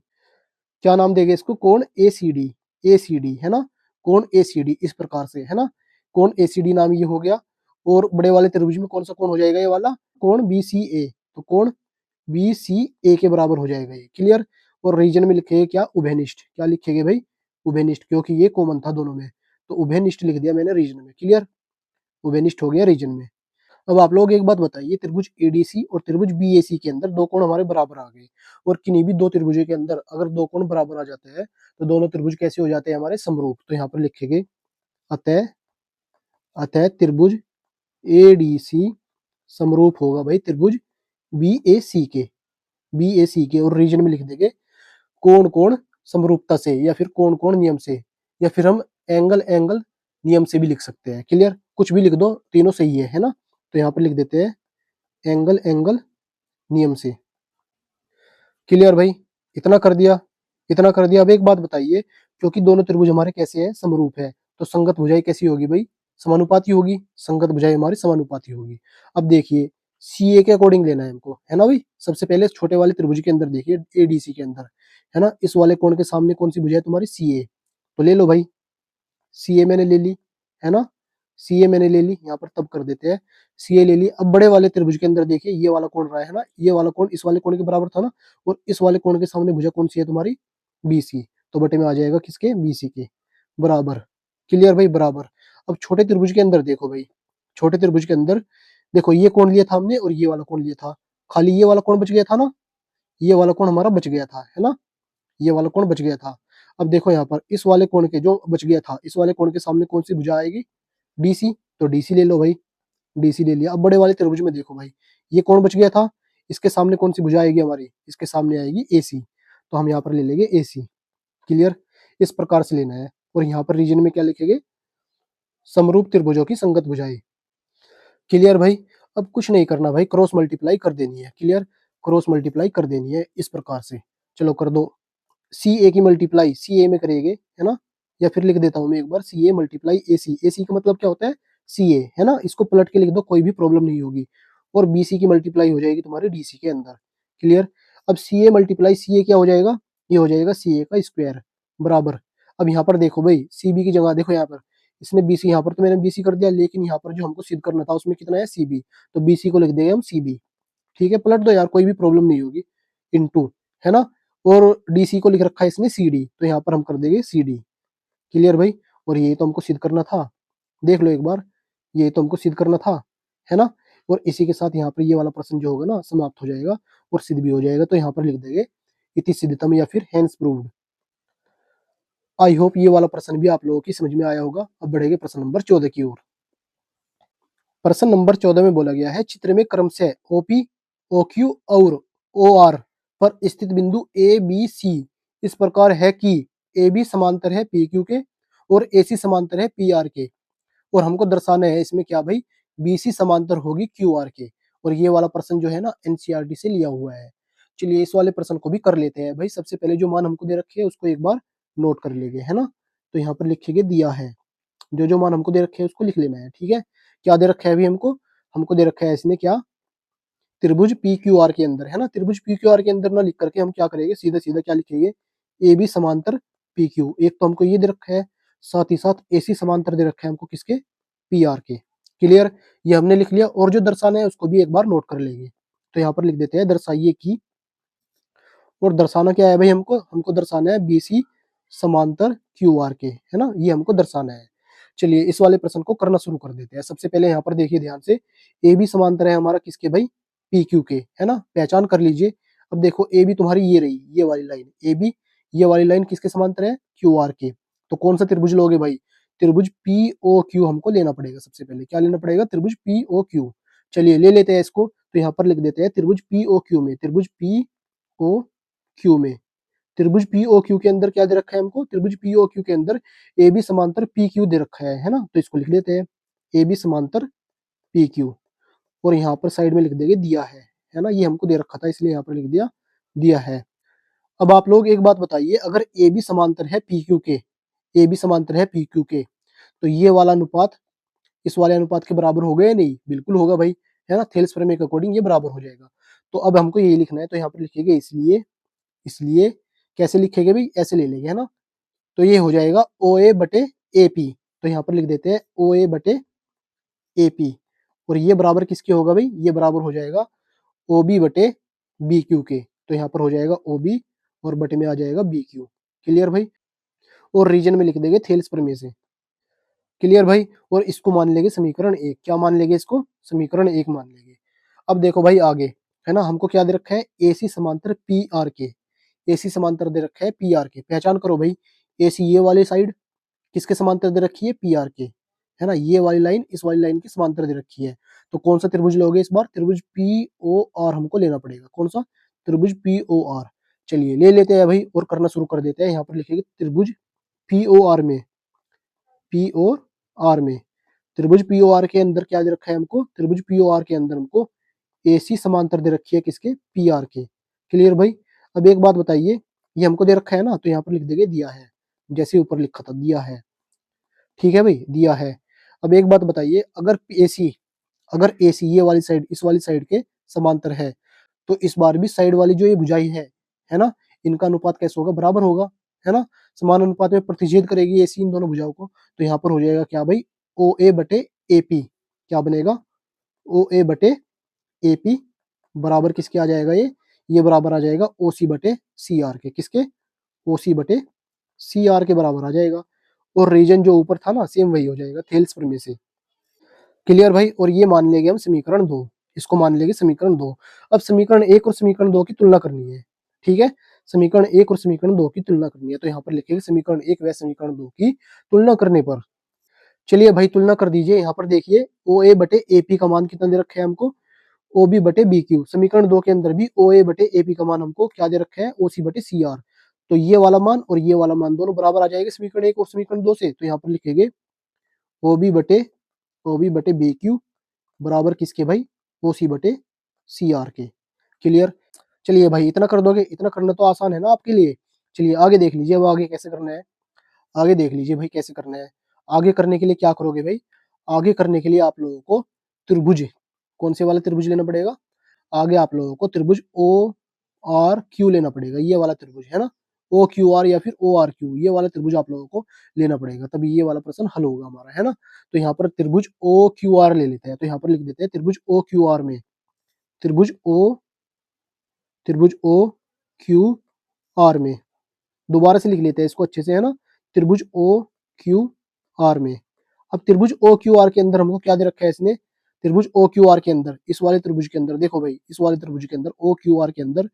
[SPEAKER 1] क्या नाम देंगे इसको, कोण एसीडी, एसीडी, है ना। कोण एसीडी इस प्रकार से, है ना। कोण एसीडी नाम ये हो गया। और बड़े वाले त्रिभुज में कौन सा कोण हो जाएगा, ये वाला कोण बीसीए। तो कोण बी सी ए के बराबर हो जाएगा ये, क्लियर। और रीजन में लिखेंगे क्या, उभयनिष्ठ। क्या लिखेंगे भाई, उभयनिष्ठ, क्योंकि ये कॉमन था दोनों में, तो उभयनिष्ठ लिख दिया मैंने रीजन में, क्लियर। उभयनिष्ठ हो गया रीजन में। अब आप लोग एक बात बताइए, त्रिभुज एडीसी और त्रिभुज बीएसी के अंदर दो कोण हमारे बराबर आ गए, और किन्हीं भी दो त्रिभुजों के अंदर अगर दो कोण बराबर आ जाते हैं तो दोनों त्रिभुज कैसे हो जाते हैं हमारे, समरूप। तो यहाँ पर लिखेंगे अतः अतः त्रिभुज एडीसी समरूप होगा भाई त्रिभुज बी ए सी के, और रीजन में लिख देंगे कोण कोण समरूपता से, या फिर कोण कोण नियम से, या फिर हम एंगल एंगल नियम से भी लिख सकते हैं, क्लियर। कुछ भी लिख दो, तीनों सही है ना। तो यहाँ पर लिख देते हैं एंगल एंगल नियम से, क्लियर भाई। इतना कर दिया, इतना कर दिया। अब एक बात बताइए, क्योंकि दोनों त्रिभुज हमारे कैसे हैं, समरूप है, तो संगत भुजाएं कैसी होगी भाई, समानुपाती होगी। संगत भुजाएं हमारी समानुपाती होगी। अब देखिए, सी ए के अकॉर्डिंग लेना है हमको, है ना भाई। सबसे पहले छोटे वाले त्रिभुज के अंदर देखिए, एडीसी के अंदर, है ना, इस वाले कोण के सामने कौन सी भुजा है तुम्हारी, सी ए। तो ले लो भाई, सी ए मैंने ले ली, है ना, सी ए मैंने ले ली। यहाँ पर तब कर देते हैं, सी ए ले ली। अब बड़े वाले त्रिभुज के अंदर देखिए, ये वाला कोण रहा है ना, ये वाला कोण इस वाले कोण के बराबर था ना, और इस वाले कोण के सामने भुजा कौन सी है तुम्हारी, बी सी। तो बटे में आ जाएगा किसके, बी सी के बराबर, क्लियर भाई, बराबर। अब छोटे त्रिभुज के अंदर देखो भाई, छोटे त्रिभुज के अंदर देखो, ये कोण लिया था हमने और ये वाला कोण लिया था, खाली ये वाला कोण बच गया था ना, ये वाला कोण हमारा बच गया था, है ना, ये वाला कोण बच गया था। अब देखो यहाँ पर इस वाले कोण के जो बच गया था, इस वाले कोण के सामने कौन सी भुजा आएगी, डीसी। तो डीसी ले लो भाई, डीसी ले लिया। अब बड़े वाले त्रिभुज में देखो भाई, ये कौन बच गया था, इसके सामने कौन सी भुजा आएगी हमारी, इसके सामने आएगी एसी। तो हम यहाँ पर ले लेंगे एसी, क्लियर। इस प्रकार से लेना है। और यहाँ पर रीजन में क्या लिखेंगे, समरूप त्रिभुजों की संगत भुजाएं, क्लियर भाई। अब कुछ नहीं करना भाई, क्रॉस मल्टीप्लाई कर देनी है, क्लियर। क्रॉस मल्टीप्लाई कर देनी है इस प्रकार से, चलो कर दो। सी ए की मल्टीप्लाई सी ए में करेंगे, है ना, या फिर लिख देता हूं मैं एक बार, सी ए मल्टीप्लाई ए सी। ए सी का मतलब क्या होता है, सी ए, है ना, इसको पलट के लिख दो, कोई भी प्रॉब्लम नहीं होगी। और बी सी की मल्टीप्लाई हो जाएगी तुम्हारे डी सी के अंदर, क्लियर। अब सी ए मल्टीप्लाई सी ए क्या हो जाएगा, ये हो जाएगा सी ए का स्क्वायर बराबर। अब यहाँ पर देखो भाई, सी बी की जगह देखो, यहाँ पर इसने बी सी, यहाँ पर तो मैंने बी सी कर दिया, लेकिन यहाँ पर जो हमको सिद्ध करना था उसमें कितना है, सी बी। तो बी सी को लिख देंगे हम सी बी, ठीक है, पलट दो यार, कोई भी प्रॉब्लम नहीं होगी, इनटू, है ना। और डीसी को लिख रखा है इसने सी डी, तो यहाँ पर हम कर देंगे सी डी, क्लियर भाई। और ये तो हमको सिद्ध करना था, देख लो एक बार, ये तो हमको सिद्ध करना था, है ना। और इसी के साथ यहाँ पर ये वाला प्रश्न जो होगा ना, समाप्त हो जाएगा और सिद्ध भी हो जाएगा। तो यहाँ पर लिख देंगे इति सिद्धतम, या फिर हैंस प्रूव्ड। आई होप ये वाला प्रश्न भी आप लोगों की समझ में आया होगा। अब बढ़ेंगे प्रश्न नंबर 14 की ओर। प्रश्न नंबर 14 में बोला गया है, चित्र में क्रमशः ओपी, ओक्यू और ओ आर पर स्थित बिंदु ए बी सी इस प्रकार है कि ए बी समांतर है पी क्यू के और ए सी समांतर है पी आर के। और हमको दर्शाना है इसमें क्या भाई, बी सी समांतर होगी क्यू आर के। और ये वाला प्रश्न जो है ना, एनसीईआरटी से लिया हुआ है। चलिए इस वाले प्रश्न को भी कर लेते हैं भाई। सबसे पहले जो मान हमको दे रखे हैं उसको एक बार नोट कर लेंगे, है ना। तो यहाँ पर लिखेंगे दिया है, जो जो मान हमको दे रखे हैं उसको लिख लेना है, ठीक है। क्या दे रखा है अभी हमको, हमको दे रखा है इसने क्या, त्रिभुज पी क्यू आर के अंदर, है ना। त्रिभुज पी क्यू आर के अंदर ना लिख करके हम क्या करेंगे, सीधा सीधा क्या लिखेंगे, ए बी समांतर पी क्यू। एक तो हमको ये दे रखा है, साथ ही साथ ए सी समांतर दे रखा है हमको किसके, पी आर के, क्लियर। ये हमने लिख लिया। और जो दर्शाना है उसको भी एक बार नोट कर लेंगे। तो यहाँ पर लिख देते हैं दर्शाइए कि, और दर्शाना क्या है भाई हमको, हमको दर्शाना है बी सी समांतर क्यू आर के, है ना, ये हमको दर्शाना है। चलिए इस वाले प्रश्न को करना शुरू कर देते हैं। सबसे पहले यहाँ पर देखिए ध्यान से, ए बी समांतर है हमारा किसके भाई, पी क्यू के, है ना, पहचान कर लीजिए। अब देखो ए बी तुम्हारी ये रही, ये वाली लाइन ए बी, ये वाली लाइन किसके समांतर है, क्यू आर के। तो कौन सा त्रिभुज लोगे भाई, त्रिभुज पी ओ क्यू हमको लेना पड़ेगा। सबसे पहले क्या लेना पड़ेगा, त्रिभुज पी ओ क्यू। चलिए ले लेते हैं इसको। तो यहाँ पर लिख देते हैं त्रिभुज पी ओ क्यू में, त्रिभुज पी ओ क्यू में, त्रिभुज पी ओ क्यू के अंदर क्या दे रखा है हमको, त्रिभुज पी ओ क्यू के अंदर ए बी समांतर पी क्यू दे रखा है ना। तो इसको लिख लेते हैं ए बी समांतर पी क्यू। और यहाँ पर साइड में लिख देंगे दिया है ना, ये हमको दे रखा था इसलिए यहाँ पर लिख दिया दिया है। अब आप लोग एक बात बताइए, अगर ए बी समांतर है पी क्यू के, ए बी समांतर है पी क्यू के, तो ये वाला अनुपात इस वाले अनुपात के बराबर हो गया या नहीं, बिल्कुल होगा भाई, है ना। थेल्स प्रमेय के अकॉर्डिंग ये बराबर हो जाएगा। तो अब हमको ये लिखना है, तो यहाँ पर लिखेंगे इसलिए, इसलिए कैसे लिखेंगे भाई, ऐसे ले लेंगे, है ना। तो ये हो जाएगा ओ ए बटे ए पी। तो यहाँ पर लिख देते हैं ओ ए बटे ए पी। और ये बराबर किसके होगा भाई, ये बराबर हो जाएगा ओ बी बटे बी क्यू के। तो यहाँ पर हो जाएगा ओ बी और बटे में आ जाएगा बी क्यू। क्लियर भाई। और रीजन में लिख देंगे थेल्स प्रमेय से। क्लियर भाई। और इसको मान लेंगे समीकरण एक। क्या मान लेंगे इसको? समीकरण एक मान लेंगे। अब देखो भाई आगे, है ना, हमको क्या दे रखा है? एसी समांतर पी आर के। एसी समांतर दे रखा है पी आर के। पहचान करो भाई, एसी ये वाली साइड किसके समांतर दे रखी है? पी आर के, है ना। ये वाली लाइन इस वाली लाइन के समांतर दे रखी है। तो कौन सा त्रिभुज लोगे इस बार? त्रिभुज पी ओ आर हमको लेना पड़ेगा। कौन सा? त्रिभुज पी ओ आर। चलिए ले लेते हैं भाई और करना शुरू कर देते हैं। यहाँ पर लिखेंगे त्रिभुज पी ओ आर में, पी ओ आर में, त्रिभुज पी ओ आर के अंदर क्या दे रखा है हमको? त्रिभुज पी ओ आर के अंदर हमको एसी समांतर दे रखी है किसके? पी आर के। क्लियर भाई। अब एक बात बताइए, ये हमको दे रखा है ना, तो यहाँ पर लिख देंगे दिया है, जैसे ऊपर लिखा था दिया है। ठीक है भाई, दिया है। अब एक बात बताइए, अगर एसी ये वाली साइड इस वाली साइड के समांतर है, तो इस बार भी साइड वाली जो ये भुजाई है ना, इनका अनुपात कैसे होगा? बराबर होगा, है ना। समान अनुपात में प्रतिच्छेद करेगी एसी इन दोनों भुजाओं को। तो यहाँ पर हो जाएगा क्या भाई? ओ ए बटे ए पी। क्या बनेगा? ओ ए बटे ए पी बराबर किसके आ जाएगा? ये बराबर आ जाएगा ओ सी बटे सी आर के। किसके? ओ सी बटे सी आर के बराबर आ जाएगा। और रीजन जो ऊपर था ना, सेम वही हो जाएगा थेल्स प्रमेय से। क्लियर भाई। और ये मान लेंगे हम समीकरण दो। इसको मान लेंगे समीकरण दो। अब समीकरण एक और समीकरण दो की तुलना करनी है। ठीक है। समीकरण एक और समीकरण दो की तुलना करनी है। तो यहाँ पर लिखेंगे समीकरण एक व समीकरण दो की तुलना करने पर। चलिए भाई तुलना कर दीजिए। यहाँ पर देखिए ओ ए बटे ए पी का मान कितना दे रखा है हमको? ओ बी बटे बी क्यू। समीकरण दो के अंदर भी ओ ए बटे ए पी का मान हमको क्या दे रखा है? ओ सी बटे सी आर। तो ये वाला मान और ये वाला मान दोनों बराबर आ जाएंगे समीकरण एक और समीकरण दो से। तो यहाँ पर लिखेंगे ओ बी बटे बी क्यू बराबर किसके भाई? ओ सी बटे सी आर के। क्लियर। चलिए भाई इतना कर दोगे? इतना करना तो आसान है ना आपके लिए। चलिए आगे देख लीजिए, अब आगे कैसे करना है। आगे देख लीजिए भाई कैसे करना है। आगे करने के लिए क्या करोगे भाई? आगे करने के लिए आप लोगों को त्रिभुज, कौन से वाला त्रिभुज लेना पड़ेगा? आगे आप लोगों को त्रिभुज ओ आर क्यू लेना पड़ेगा। ये वाला त्रिभुज है ना, ओ क्यू आर या फिर ओ आर क्यू, ये वाला त्रिभुज आप लोगों को लेना पड़ेगा, तभी ये वाला प्रश्न हल होगा हमारा, है ना। तो यहाँ पर त्रिभुज ओ क्यू आर ले लेते हैं। तो यहाँ पर लिख देते हैं त्रिभुज ओ क्यू आर में, त्रिभुज ओ त्रिभुज ओ क्यू आर में। दोबारा से लिख लेते हैं इसको अच्छे से, है ना। त्रिभुज ओ क्यू आर में। अब त्रिभुज ओ क्यू आर के अंदर हमको क्या दे रखा है इसने? त्रिभुज ओ क्यू आर के अंदर, इस वाले त्रिभुज के अंदर देखो भाई, इस वाले त्रिभुज के अंदर ओ क्यू आर के अंदर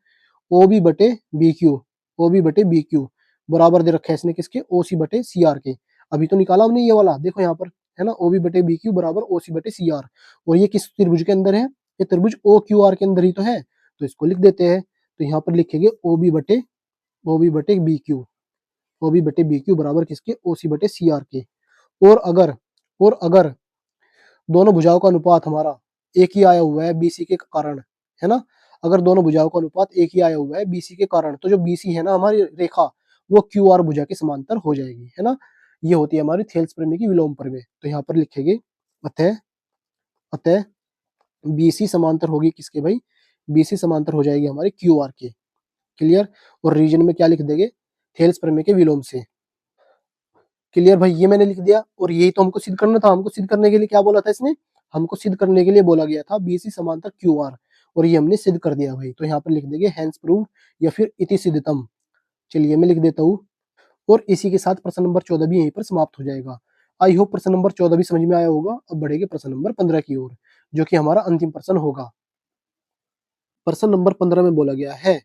[SPEAKER 1] ओ बी बटे बी क्यू, ओ बी बटे बी क्यू बराबर दे रखा है इसने किसके? ओ सी बटे सी आर के। अभी तो निकाला हमने ये वाला, देखो यहाँ पर, है ना, ओ बी बटे बी क्यू बराबर ओ सी बटे सी आर। और ये किस त्रिभुज के अंदर है? ये त्रिभुज ओ क्यू आर के अंदर ही तो है। तो इसको लिख देते हैं। तो यहाँ पर लिखेंगे ओ बी बटे बी क्यू, ओ बी बटे बी क्यू बराबर किसके? ओ सी बटे सी आर के। और अगर और अगर दोनों भुजाओं का अनुपात हमारा एक ही आया हुआ है बीसी के कारण, है ना, अगर दोनों भुजाओं का अनुपात एक ही आया हुआ है बीसी के कारण, तो जो बीसी है ना हमारी रेखा, वो क्यू आर भुजा के समांतर हो जाएगी, है ना। ये होती है हमारी थेल्स प्रमेय की विलोम प्रमेय। तो यहाँ पर लिखेंगे अतः अतः बीसी समांतर होगी किसके भाई? बीसी समांतर हो जाएगी हमारी क्यू आर के। क्लियर। और रीजन में क्या लिख देंगे? थेल्स प्रमेय के विलोम से। क्लियर भाई, ये मैंने लिख दिया। और यही तो हमको सिद्ध करना था। हमको सिद्ध करने के लिए क्या बोला था इसने? हमको सिद्ध करने के लिए बोला गया था बीसी समांतर क्यू आर, और ये हमने सिद्ध कर दिया भाई। तो यहाँ पर लिख देंगे हैंस प्रूव्ड या फिर इति सिद्धतम। चलिए मैं लिख देता हूँ। और इसी के साथ प्रश्न नंबर 14 भी यहीं पर समाप्त हो जाएगा। आई होप प्रश्न नंबर 14 भी समझ में आया होगा। अब बढ़ेंगे प्रश्न नंबर 15 की ओर, जो कि हमारा अंतिम प्रश्न होगा। प्रश्न नंबर 15 में बोला गया है,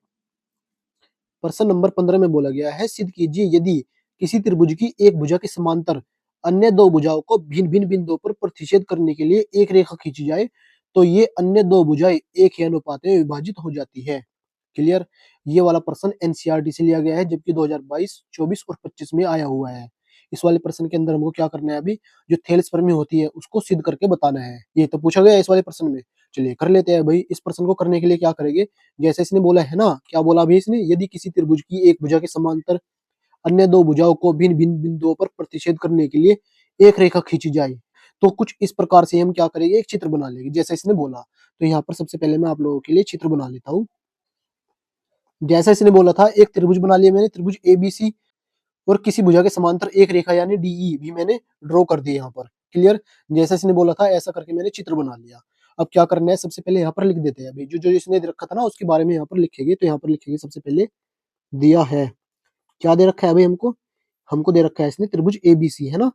[SPEAKER 1] प्रश्न नंबर 15 में बोला गया है, सिद्ध कीजिए यदि किसी त्रिभुज की एक भुजा के समांतर अन्य दो भुजाओं को भिन्न भिन्न बिंदुओं पर प्रतिच्छेद करने के लिए एक रेखा खींची जाए, तो ये अन्य दो भुजाएं एक ही अनुपात में विभाजित हो जाती है। क्लियर। ये वाला प्रश्न एनसीईआरटी से लिया गया है, जबकि 2022, 24 और 25 में आया हुआ है। इस वाले प्रश्न के अंदर हमको क्या करना है? अभी जो थेल्स प्रमेय होती है उसको सिद्ध करके बताना है। ये तो पूछा गया है इस वाले प्रश्न में। चलिए कर लेते हैं भाई। इस प्रश्न को करने के लिए क्या करेंगे? जैसे इसने बोला है ना, क्या बोला अभी इसने? यदि किसी त्रिभुज की एक भुजा के समांतर अन्य दो भुजाओं को भिन्न भिन्न बिंदुओं पर प्रतिच्छेद करने के लिए एक रेखा खींची जाए, तो कुछ इस प्रकार से हम क्या करेंगे? एक चित्र बना लेंगे जैसा इसने बोला। तो यहाँ पर सबसे पहले मैं आप लोगों के लिए चित्र बना लेता हूँ। जैसा इसने बोला था, एक त्रिभुज बना लिया मैंने, त्रिभुज एबीसी, और किसी भुजा के समांतर एक रेखा यानी डीई भी मैंने ड्रॉ कर दी यहाँ पर। क्लियर। जैसा इसने बोला था ऐसा करके मैंने चित्र बना लिया। अब क्या करना है, सबसे पहले यहाँ पर लिख देते हैं अभी जो जो इसने दे रखा था ना उसके बारे में यहाँ पर लिखेंगे। तो यहाँ पर लिखेंगे सबसे पहले दिया है, क्या दे रखा है भाई हमको, हमको दे रखा है इसने त्रिभुज एबीसी, है ना।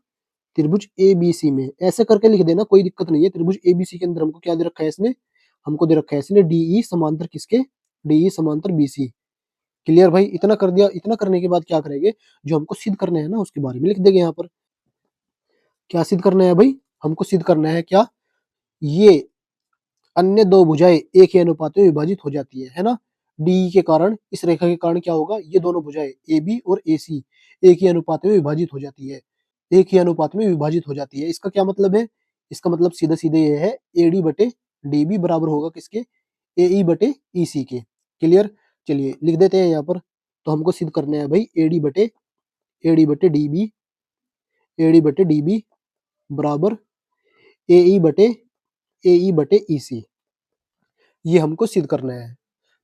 [SPEAKER 1] त्रिभुज एबीसी में ऐसे करके लिख देना, कोई दिक्कत नहीं है। त्रिभुज एबीसी के अंदर हमको क्या दे रखा है इसने, हमको दे रखा है इसने डीई समांतर किसके, डीई समांतर बीसी। क्लियर भाई, इतना कर दिया। इतना करने के बाद क्या करेंगे, जो हमको सिद्ध करना है ना उसके बारे में लिख देंगे यहाँ पर। क्या सिद्ध करना है भाई, हमको सिद्ध करना है क्या, ये अन्य दो भुजाएं एक ही अनुपात में विभाजित हो जाती है ना। डी के कारण, इस रेखा के कारण क्या होगा, ये दोनों भुजाएं ए बी और ए सी एक ही अनुपात में विभाजित हो जाती है, एक ही अनुपात में विभाजित हो जाती है। इसका क्या मतलब है, इसका मतलब सीधे सीधे ये है ए डी बटे डी बी बराबर होगा किसके, ए ई बटे ई सी के। क्लियर, चलिए लिख देते हैं यहाँ पर। तो हमको सिद्ध करना है भाई ए डी बटे डी बी, ए डी बटे डी बी बराबर ए ई बटे ई सी, ये हमको सिद्ध करना है।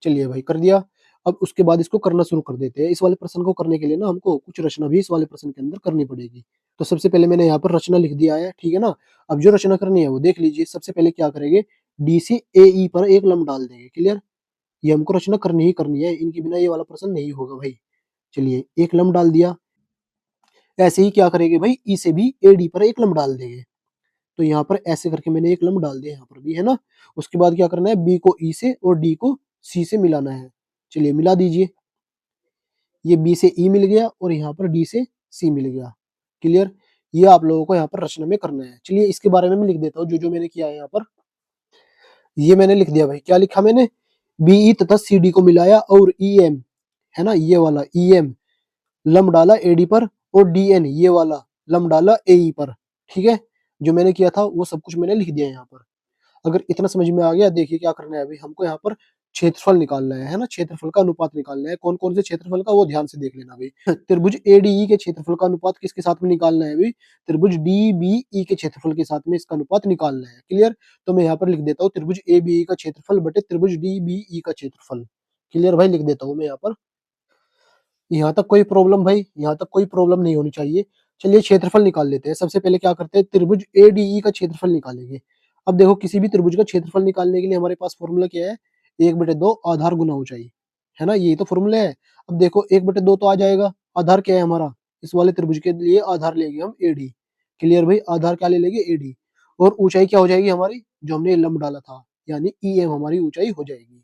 [SPEAKER 1] चलिए भाई कर दिया। अब उसके बाद इसको करना शुरू कर देते हैं। इस वाले प्रश्न को करने के लिए ना हमको कुछ रचना भी इस वाले प्रश्न के अंदर करनी पड़ेगी। तो सबसे पहले मैंने यहाँ पर रचना लिख दिया है, ठीक है ना। अब जो रचना करनी है वो देख लीजिए। सबसे पहले क्या करेंगे, डी से ए ई पर एक लंब डाल देंगे। क्लियर, ये हमको रचना करनी ही करनी है, इनके बिना ये वाला प्रश्न नहीं होगा भाई। चलिए एक लंब डाल दिया। ऐसे ही क्या करेंगे भाई, ई से भी ए डी पर एक लंब डाल देंगे। तो यहाँ पर ऐसे करके मैंने एक लंब डाल दिया यहाँ पर भी, है ना। उसके बाद क्या करना है, बी को ई से और डी को सी से मिलाना है। चलिए मिला दीजिए, ये बी से ई मिल गया और यहाँ पर डी से सी मिल गया। क्लियर, ये आप लोगों को यहाँ पर रचना में करना है। चलिए इसके बारे में मैं लिख देता हूँ जो जो मैंने किया है यहाँ पर। ये मैंने लिख दिया भाई, क्या लिखा मैंने, बीई तथा सी डी को मिलाया और ई एम, है ना, ये वाला ई एम लंब डाला एडी पर, और डी एन ये वाला लंब डाला ए ई पर। ठीक है, जो मैंने किया था वो सब कुछ मैंने लिख दिया यहाँ पर। अगर इतना समझ में आ गया, देखिए क्या करना है अभी हमको यहाँ पर क्षेत्रफल निकालना है ना, क्षेत्रफल का अनुपात निकालना है। कौन कौन से क्षेत्रफल का, वो ध्यान से देख लेना भाई। त्रिभुज एडीई के क्षेत्रफल का अनुपात किसके साथ में निकालना है भाई, त्रिभुज डीबीई के क्षेत्रफल के साथ में इसका अनुपात निकालना है। क्लियर, तो मैं यहाँ पर लिख देता हूँ त्रिभुज एबीई का क्षेत्रफल बटे त्रिभुज डीबीई का क्षेत्रफल। क्लियर भाई, लिख देता हूँ मैं यहाँ पर। यहाँ तक कोई प्रॉब्लम भाई, यहाँ तक कोई प्रॉब्लम नहीं होनी चाहिए। चलिए क्षेत्रफल निकाल लेते हैं। सबसे पहले क्या करते हैं, त्रिभुज एडीई का क्षेत्रफल निकालेंगे। अब देखो किसी भी त्रिभुज का क्षेत्रफल निकालने के लिए हमारे पास फॉर्मूला क्या है, 1/2 आधार गुना ऊंचाई, है ना, यही तो फॉर्मूला है। अब देखो 1/2 तो आ जाएगा, आधार क्या है हमारा, इस वाले त्रिभुज के लिए आधार लेंगे हम एडी। क्लियर भाई, आधार क्या ले लेंगे, एडी। और ऊंचाई क्या हो जाएगी हमारी, जो हमने लंब डाला था, यानी ई एम हमारी ऊंचाई हो जाएगी।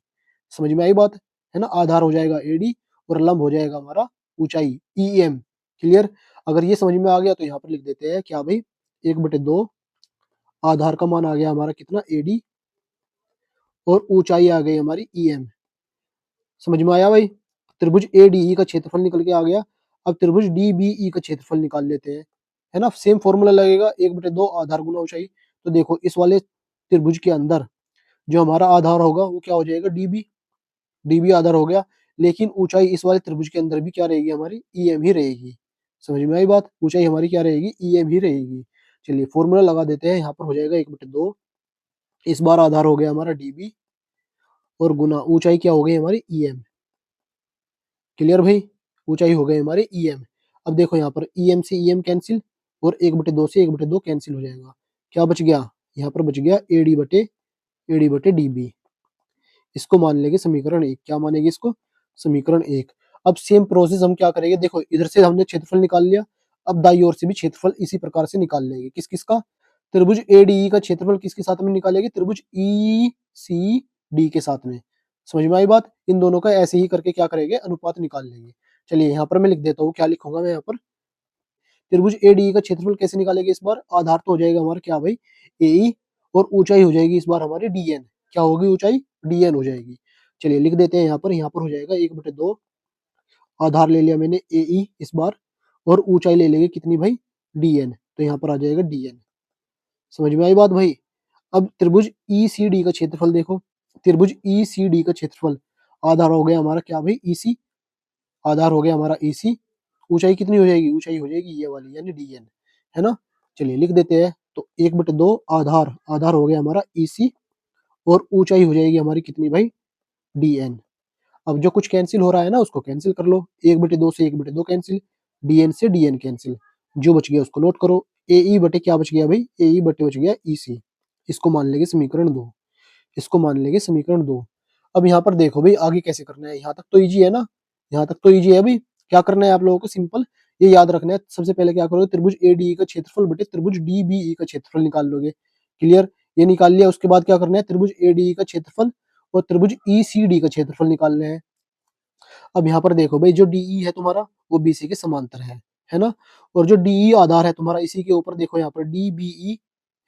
[SPEAKER 1] समझ में आई बात, है ना। आधार हो जाएगा एडी और लंब हो जाएगा हमारा ऊंचाई ई एम। क्लियर, अगर ये समझ में आ गया तो यहाँ पर लिख देते हैं क्या भाई, 1/2 आधार का मान आ गया हमारा कितना, एडी, और ऊंचाई आ गई हमारी ई एम। समझ में आया भाई, त्रिभुज एडीई का क्षेत्रफल निकल के आ गया। अब त्रिभुज डीबीई का क्षेत्रफल निकाल लेते हैं, है ना। सेम फॉर्मूला लगेगा, 1/2 आधार गुना ऊंचाई। तो देखो इस वाले त्रिभुज के अंदर जो हमारा आधार होगा वो क्या हो जाएगा, डीबी, डीबी आधार हो गया। लेकिन ऊंचाई इस वाले त्रिभुज के अंदर भी क्या रहेगी हमारी, ई एम ही रहेगी। समझ में आई बात, ऊंचाई हमारी क्या रहेगी, ई एम ही रहेगी। चलिए फॉर्मूला लगा देते हैं, यहाँ पर हो जाएगा 1/2, इस बार आधार हो गया हमारा डीबी और गुना ऊंचाई क्या हो गई हमारी, ई एम। क्लियर भाई, ऊंचाई हो गई हमारी ई एम। अब देखो यहाँ पर ई एम से ई एम कैंसिल, और 1/2 से 1/2 कैंसिल हो जाएगा। क्या बच गया, यहाँ पर बच गया एडी बटे डीबी। इसको मान लेंगे समीकरण 1। क्या मानेंगे इसको, समीकरण 1। अब सेम प्रोसेस हम क्या करेंगे, देखो इधर से हमने क्षेत्रफल निकाल लिया। अब दाईं ओर से भी क्षेत्रफल इसी प्रकार से निकाल लेंगे। किस किस का, त्रिभुज एडीई का क्षेत्रफल किसके साथ में निकालेंगे, त्रिभुज ई सी डी के साथ में। समझ में आई बात, इन दोनों का ऐसे ही करके क्या करेंगे, अनुपात निकाल लेंगे। चलिए यहाँ पर मैं लिख देता हूँ, क्या लिखूंगा मैं यहाँ पर, त्रिभुज एडीई का क्षेत्रफल कैसे निकालेंगे इस बार, आधार तो हो जाएगा हमारा क्या भाई, एई, और ऊंचाई हो जाएगी इस बार हमारी डीएन। क्या होगी ऊंचाई, डीएन हो जाएगी। चलिए लिख देते हैं यहाँ पर हो जाएगा 1/2, आधार ले लिया मैंने एई इस बार, और ऊंचाई ले लेंगे कितनी भाई, डीएन। तो यहाँ पर आ जाएगा डीएन। समझ में आई बात भाई। अब त्रिभुज ईसीडी का क्षेत्रफल देखो, त्रिभुज ईसीडी का क्षेत्रफल, आधार हो गया हमारा क्या भाई, ईसी, आधार हो गया हमारा ईसी। ऊंचाई कितनी हो जाएगी, ऊंचाई हो जाएगी ये वाली यानी डीएन, है ना। चलिए लिख देते हैं। तो 1/2 आधार, आधार हो गया हमारा ईसी, और ऊंचाई हो जाएगी हमारी कितनी भाई, डीएन। अब जो कुछ कैंसिल हो रहा है ना उसको कैंसिल कर लो, 1/2 से 1/2 कैंसिल, डीएन से डीएन कैंसिल, जो बच गया उसको नोट करो। ए ई बटे क्या बच गया भाई, ए ई बटे बच गया ई सी। इसको मान लेंगे समीकरण 2। इसको मान लेंगे समीकरण 2। अब यहाँ पर देखो भाई आगे कैसे करना है, यहाँ तक तो इजी है ना, यहाँ तक तो इजी है भाई। क्या करना है आप लोगों को, सिंपल ये याद रखना है। सबसे पहले क्या करोगे, त्रिभुज एडीई का क्षेत्रफल बटे त्रिभुज डीबीई का क्षेत्रफल निकाल लोगे। क्लियर, ये निकाल लिया। उसके बाद क्या करना है, त्रिभुज एडीई का क्षेत्रफल और त्रिभुज ईसीडी का क्षेत्रफल निकालना है। अब यहाँ पर देखो भाई, जो डीई है तुम्हारा वो बीसी के समांतर है ना। और जो डीई आधार है तुम्हारा, इसी के ऊपर देखो यहाँ पर डीबीई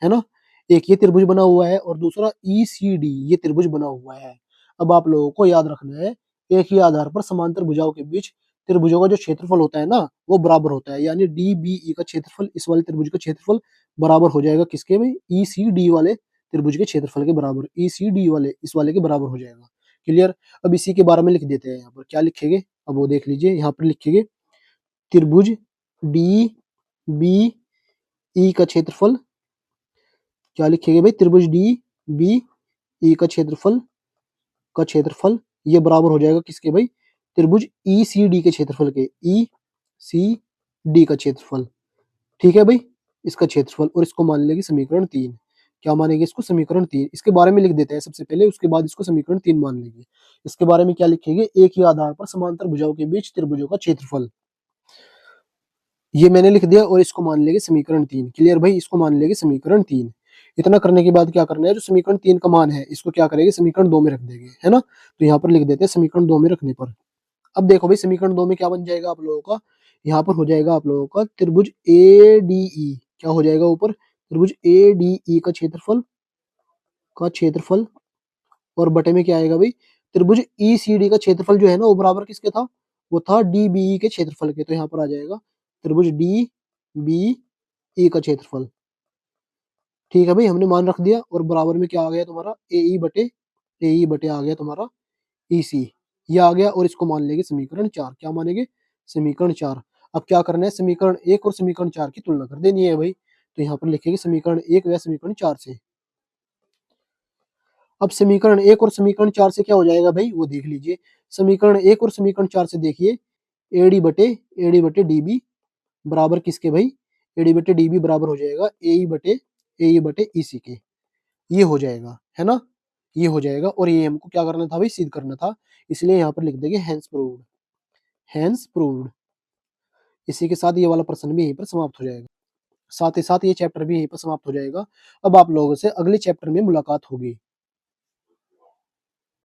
[SPEAKER 1] है ना, एक ये त्रिभुज बना हुआ है और दूसरा ईसीडी ये त्रिभुज बना हुआ है। अब आप लोगों को याद रखना है, एक ही आधार पर समांतर भुजाओं के बीच त्रिभुजों का जो क्षेत्रफल होता है ना वो बराबर होता है। यानी डीबीई का क्षेत्रफल इस वाले त्रिभुज का क्षेत्रफल बराबर हो जाएगा किसके में, ईसीडी वाले त्रिभुज के क्षेत्रफल के बराबर, ईसीडी वाले इस वाले के बराबर हो जाएगा। क्लियर। अब इसी के बारे में लिख देते हैं, यहाँ पर क्या लिखेंगे, अब वो देख लीजिए। यहाँ पर लिखेंगे त्रिभुज डी बी ई का क्षेत्रफल, क्या लिखेंगे भाई, त्रिभुज डी बी ई का क्षेत्रफल ये बराबर हो जाएगा किसके भाई, त्रिभुज ई सी डी के क्षेत्रफल के, ई सी डी का क्षेत्रफल। ठीक है भाई, इसका क्षेत्रफल। और इसको मान लेंगे समीकरण 3। क्या मानेंगे इसको, समीकरण 3। इसके बारे में लिख देते हैं सबसे पहले, उसके बाद इसको समीकरण 3 मान लेंगे। इसके बारे में क्या लिखेंगे, एक ही आधार पर समांतर भुजाओं के बीच त्रिभुजों का क्षेत्रफल, ये मैंने लिख दिया। और इसको मान लेंगे समीकरण 3। क्लियर भाई, इसको मान लेंगे समीकरण 3। इतना करने के बाद क्या करना है, जो समीकरण 3 का मान है इसको क्या करेंगे, समीकरण 2 में रख देंगे, है ना। तो यहाँ पर लिख देते हैं समीकरण 2 में रखने पर। अब देखो भाई समीकरण 2 में क्या बन जाएगा आप लोगों का, यहाँ पर हो जाएगा आप लोगों का त्रिभुज ए डी ई, क्या हो जाएगा ऊपर, त्रिभुज ए डी ई का क्षेत्रफल और बटे में क्या आएगा भाई, त्रिभुज ई सी डी का क्षेत्रफल जो है ना वो बराबर किसके था, वो था डी बी ई के क्षेत्रफल के। तो यहाँ पर आ जाएगा त्रिभुज डी बी ई का क्षेत्रफल। ठीक है भाई, हमने मान रख दिया। और बराबर में क्या आ गया तुम्हारा, ए ई बटे आ गया तुम्हारा ई सी, ये आ गया। और इसको मान लेंगे समीकरण 4। क्या मानेंगे, समीकरण 4। अब क्या करना है, समीकरण 1 और समीकरण 4 की तुलना कर देनी है भाई। तो यहाँ पर लिखेंगे समीकरण 1 व समीकरण 4 से। अब समीकरण 1 और समीकरण 4 से क्या हो जाएगा भाई, वो देख लीजिए। समीकरण 1 और समीकरण 4 से देखिए, एडी बटे डीबी बराबर किसके भाई, एडी बटे डीबी बराबर हो जाएगा ए ई बटे ई सी के। ये हो जाएगा, है ना, ये हो जाएगा। और ये हमको क्या करना था भाई, सिद्ध करना था। इसलिए यहाँ पर लिख देंगे हैंस प्रूव्ड, हैंस प्रूव्ड। इसी के साथ ये वाला प्रश्न भी यहीं पर समाप्त हो जाएगा, साथ ही साथ ये चैप्टर भी यहीं पर समाप्त हो जाएगा। अब आप लोगों से अगले चैप्टर में मुलाकात होगी।